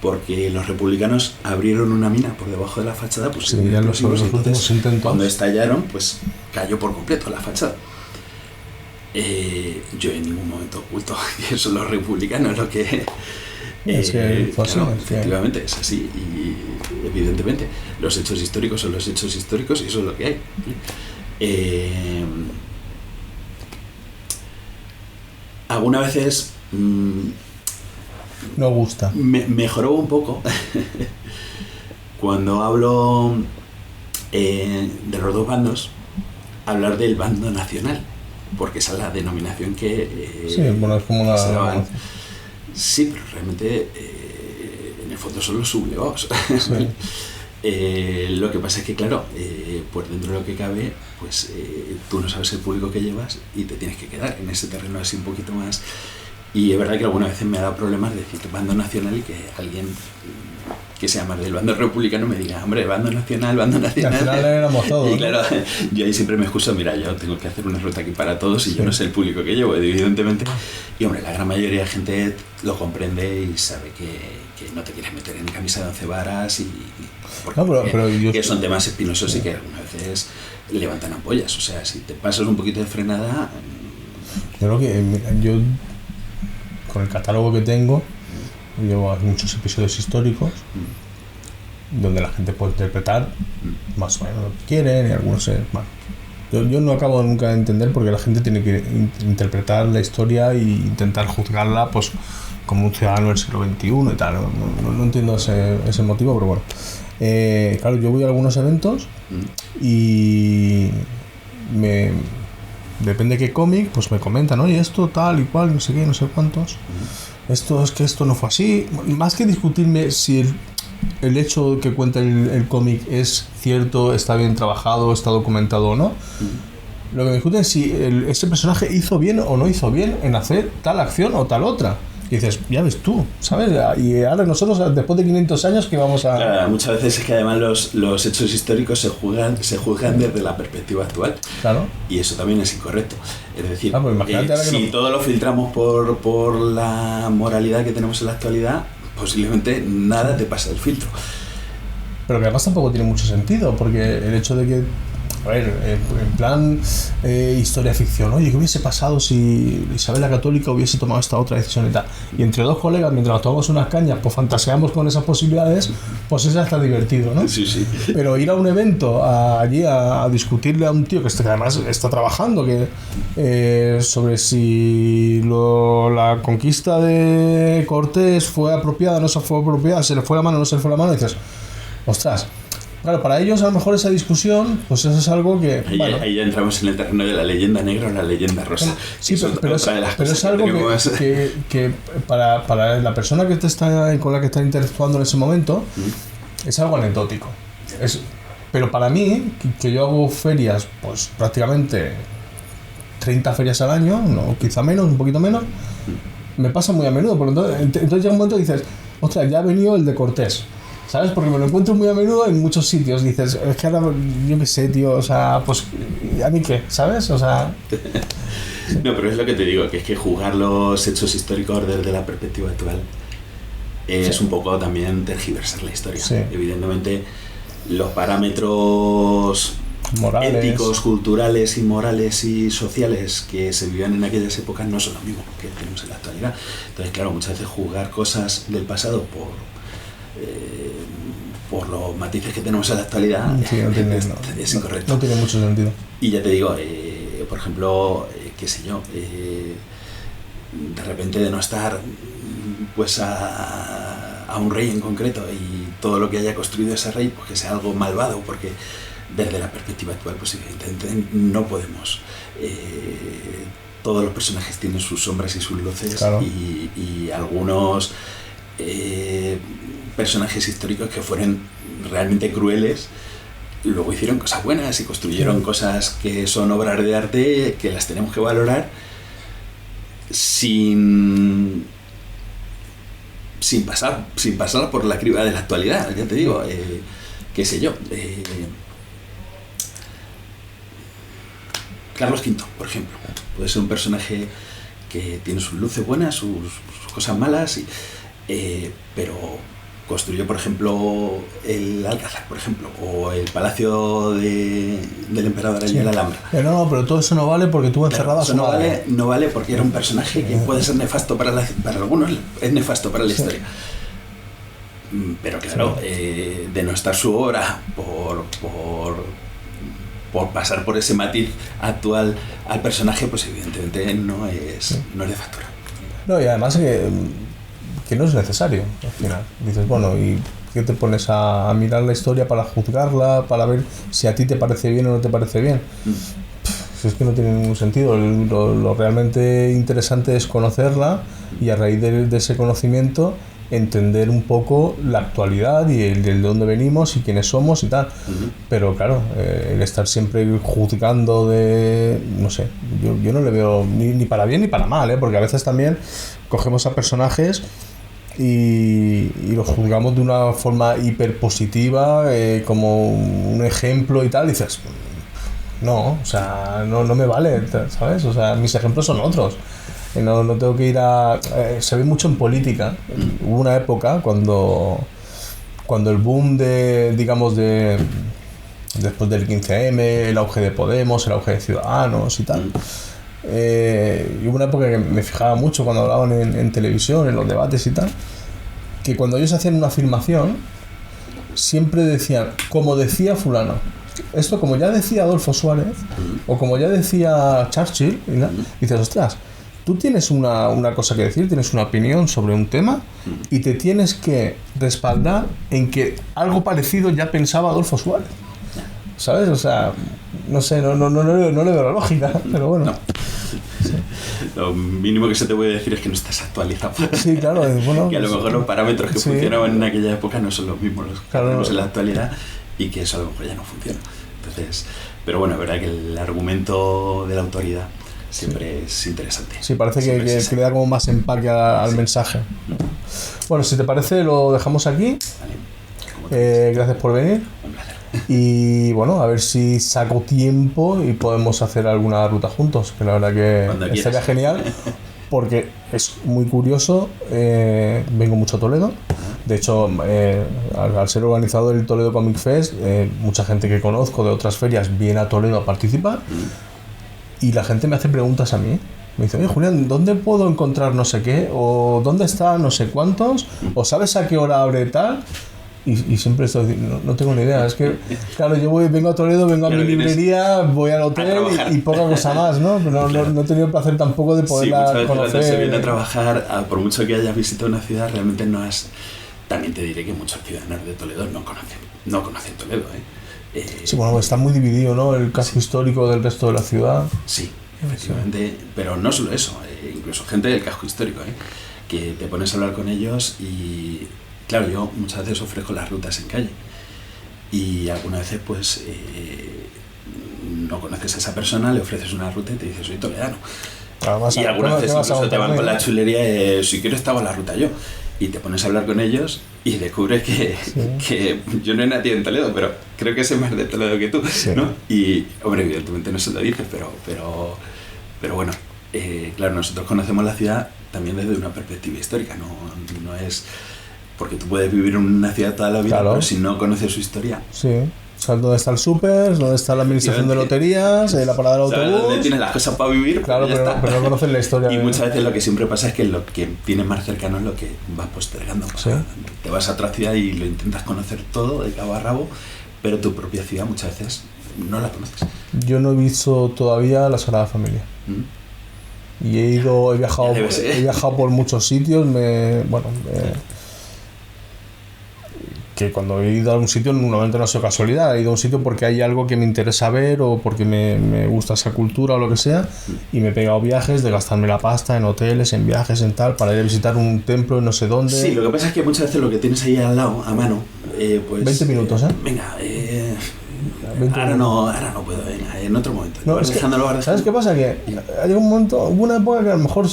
porque los republicanos abrieron una mina por debajo de la fachada, pues sí, ya los últimos intentos. Cuando estallaron, pues cayó por completo la fachada. Yo en ningún momento oculto que son los republicanos lo que... es que claro, efectivamente es así, y evidentemente los hechos históricos son los hechos históricos, y eso es lo que hay. Algunas veces no gusta. Mejoró un poco cuando hablo de los dos bandos, hablar del bando nacional, porque esa es la denominación que sí, bueno, es como la... Sí, pero realmente en el fondo son los sublevados. Sí. Lo que pasa es que, claro, pues dentro de lo que cabe, pues tú no sabes el público que llevas y te tienes que quedar en ese terreno así un poquito más. Y es verdad que algunas veces me ha dado problemas decir bando nacional y que alguien que sea más del bando republicano me diga, hombre, bando nacional. Y al final éramos todos. Y claro, yo ahí siempre me excuso, mira, yo tengo que hacer una ruta aquí para todos y sí. Yo no sé el público que llevo, evidentemente. Y hombre, la gran mayoría de gente lo comprende y sabe que no te quieres meter en camisa de 11 varas y que son temas espinosos, sí. Y que algunas veces levantan ampollas. O sea, si te pasas un poquito de frenada... Yo creo que yo, con el catálogo que tengo, llevo muchos episodios históricos donde la gente puede interpretar más o menos lo que quieren, y algunos bueno, yo no acabo nunca de entender porque la gente tiene que interpretar la historia e intentar juzgarla pues como un ciudadano del siglo XXI y tal. No entiendo ese motivo, pero bueno, claro, yo voy a algunos eventos y depende de qué cómic, pues me comentan, oye, esto tal y cual, no sé qué, no sé cuántos. Esto es que esto no fue así. Más que discutirme si el hecho que cuenta el cómic es cierto, está bien trabajado, está documentado o no, lo que me discuten es si ese personaje hizo bien o no hizo bien en hacer tal acción o tal otra. Y dices, ya ves tú, ¿sabes? Y ahora nosotros, después de 500 años, que vamos a... Claro, muchas veces es que además los hechos históricos se juzgan desde la perspectiva actual. Claro. Y eso también es incorrecto. Es decir, pues si todo lo filtramos por la moralidad que tenemos en la actualidad, posiblemente nada te pasa del filtro. Pero que además tampoco tiene mucho sentido, porque el hecho de que... A ver, en plan historia ficción, oye, ¿qué hubiese pasado si Isabel la Católica hubiese tomado esta otra decisión y tal? Y entre dos colegas, mientras nos tomamos unas cañas, pues fantaseamos con esas posibilidades, pues eso está divertido, ¿no? Sí, sí. Pero ir a un evento allí a discutirle a un tío que además está trabajando sobre si la conquista de Cortés fue apropiada, no se fue apropiada, se le fue la mano, no se le fue la mano, y dices, ostras. Claro, para ellos a lo mejor esa discusión, pues eso es algo que... Ahí ya entramos en el terreno de la leyenda negra o la leyenda rosa. Sí, pero es algo que para la persona con la que está interactuando en ese momento, es algo anecdótico. Pero para mí, que yo hago ferias, pues prácticamente 30 ferias al año, no, quizá menos, un poquito menos, me pasa muy a menudo. Entonces llega un momento y dices, ostras, ya ha venido el de Cortés. ¿Sabes? Porque me lo encuentro muy a menudo en muchos sitios. Dices, es que ahora, yo qué sé, tío, o sea, pues, ¿a mí qué? ¿Sabes? O sea... No, pero es lo que te digo, que es que juzgar los hechos históricos desde la perspectiva actual es un poco también tergiversar la historia. Sí. Evidentemente, los parámetros morales, éticos, culturales y morales y sociales que se vivían en aquellas épocas no son los mismos que tenemos en la actualidad. Entonces, claro, muchas veces juzgar cosas del pasado por los matices que tenemos en la actualidad, sí, es incorrecto. No tiene mucho sentido. Y ya te digo, por ejemplo, qué sé yo, de repente de no estar pues a un rey en concreto y todo lo que haya construido ese rey, pues que sea algo malvado, porque desde la perspectiva actual, pues evidentemente no podemos. Todos los personajes tienen sus sombras y sus luces, claro. y algunos personajes históricos que fueron realmente crueles, luego hicieron cosas buenas y construyeron cosas que son obras de arte que las tenemos que valorar sin pasar por la criba de la actualidad, ya te digo, qué sé yo. Carlos V, por ejemplo, puede ser un personaje que tiene sus luces buenas, sus cosas malas, pero construyó, por ejemplo, el Alcázar, por ejemplo, o el palacio del emperador allí en la Alhambra. No, pero todo eso no vale porque tuvo encerrada su madre. No vale porque era un personaje que puede ser nefasto para algunos, es nefasto para la historia. Pero claro, de no estar su obra por pasar por ese matiz actual al personaje, pues evidentemente no es de factura. No, y además que no es necesario al final. Dices, bueno, ¿y qué te pones a mirar la historia para juzgarla, para ver si a ti te parece bien o no te parece bien? Es que no tiene ningún sentido. Lo realmente interesante es conocerla y a raíz de ese conocimiento entender un poco la actualidad y el de dónde venimos y quiénes somos y tal. Pero claro, el estar siempre juzgando no sé, yo no le veo ni para bien ni para mal, porque a veces también cogemos a personajes y los juzgamos de una forma hiper positiva, como un ejemplo y tal, y dices, no, o sea, no me vale, ¿sabes? O sea, mis ejemplos son otros. No tengo que ir se ve mucho en política. Hubo una época cuando el boom después del 15M, el auge de Podemos, el auge de Ciudadanos y tal, y hubo una época que me fijaba mucho cuando hablaban en televisión, en los debates y tal, que cuando ellos hacían una afirmación siempre decían, como decía fulano. Esto como ya decía Adolfo Suárez o como ya decía Churchill, y dices, ostras, tú tienes una cosa que decir, tienes una opinión sobre un tema y te tienes que respaldar en que algo parecido ya pensaba Adolfo Suárez, ¿sabes? O sea, no sé, no le veo la lógica, pero bueno. No. Sí. Lo mínimo que se te puede decir es que no estás actualizado. Sí, claro. Bueno, que a lo mejor los parámetros que funcionaban en aquella época no son los mismos los que tenemos en la actualidad y que eso a lo mejor ya no funciona. Entonces, pero bueno, es verdad que el argumento de la autoridad siempre es interesante. Sí, parece que le da como más empaque al mensaje. Bueno, si te parece, lo dejamos aquí. Vale. Gracias por venir. Un placer. Y bueno, a ver si saco tiempo y podemos hacer alguna ruta juntos, que la verdad que estaría genial, porque es muy curioso. Vengo mucho a Toledo. De hecho, al ser organizador del Toledo Comic Fest, mucha gente que conozco de otras ferias viene a Toledo a participar. Y la gente me hace preguntas a mí. Me dice, oye, Julián, ¿dónde puedo encontrar no sé qué? ¿O dónde está no sé cuántos? ¿O sabes a qué hora abre tal? Y siempre estoy diciendo, no tengo ni idea. Es que, claro, yo vengo a Toledo, vengo a mi librería, voy al hotel y poca cosa más, ¿no? Pero no he tenido el placer tampoco de poderla conocer. Cuando se viene a trabajar, por mucho que hayas visitado una ciudad, realmente no es... También te diré que muchos ciudadanos de Toledo no conocen Toledo, Sí, bueno, está muy dividido, ¿no? El casco histórico del resto de la ciudad. Sí, efectivamente, pero no solo eso, incluso gente del casco histórico, que te pones a hablar con ellos y, claro, yo muchas veces ofrezco las rutas en calle y algunas veces, pues, no conoces a esa persona, le ofreces una ruta y te dice, soy toledano. Y algunas veces incluso te van con la chulería de, si quiero estaba en la ruta yo. Y te pones a hablar con ellos y descubres que yo no he nacido en Toledo, pero creo que sé más de Toledo que tú, ¿no? Y, hombre, evidentemente no se lo dices, pero bueno, claro, nosotros conocemos la ciudad también desde una perspectiva histórica, no es... Porque tú puedes vivir en una ciudad toda la vida, claro, pero si no conoces su historia, ¿Sabes dónde está el súper? ¿Dónde está la administración de loterías? ¿La parada del autobús? ¿Dónde tienes las cosas para vivir? Claro, pero no conocen la historia. Y muchas veces lo que siempre pasa es que lo que tienes más cercano es lo que vas postergando. ¿Sí? Te vas a otra ciudad y lo intentas conocer todo de cabo a rabo, pero tu propia ciudad muchas veces no la conoces. Yo no he visto todavía la Sagrada Familia. Y he viajado por muchos sitios. Que cuando he ido a algún sitio normalmente no ha sido casualidad, he ido a un sitio porque hay algo que me interesa ver o porque me gusta esa cultura o lo que sea, y me he pegado viajes de gastarme la pasta en hoteles, en viajes, en tal, para ir a visitar un templo en no sé dónde. Sí, lo que pasa es que muchas veces lo que tienes ahí al lado, a mano, pues... 20 minutos, Venga, ahora no puedo, venga, en otro momento. No, es que, ¿sabes qué pasa? Que hay un momento, hubo una época que a lo mejor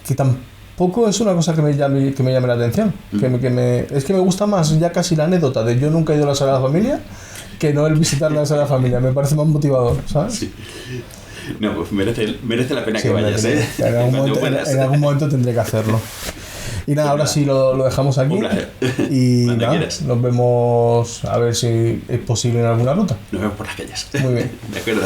que tampoco es una cosa que me llame la atención. Es que me gusta más ya casi la anécdota de yo nunca he ido a la Sagrada Familia que no el visitar la Sagrada Familia. Me parece más motivador, ¿sabes? Sí. No, pues merece la pena que vayas, ¿eh? En algún momento tendré que hacerlo. Y nada, ahora sí lo dejamos aquí. Un placer. Y nada, nos vemos a ver si es posible en alguna ruta. Nos vemos por las calles. Muy bien. De acuerdo.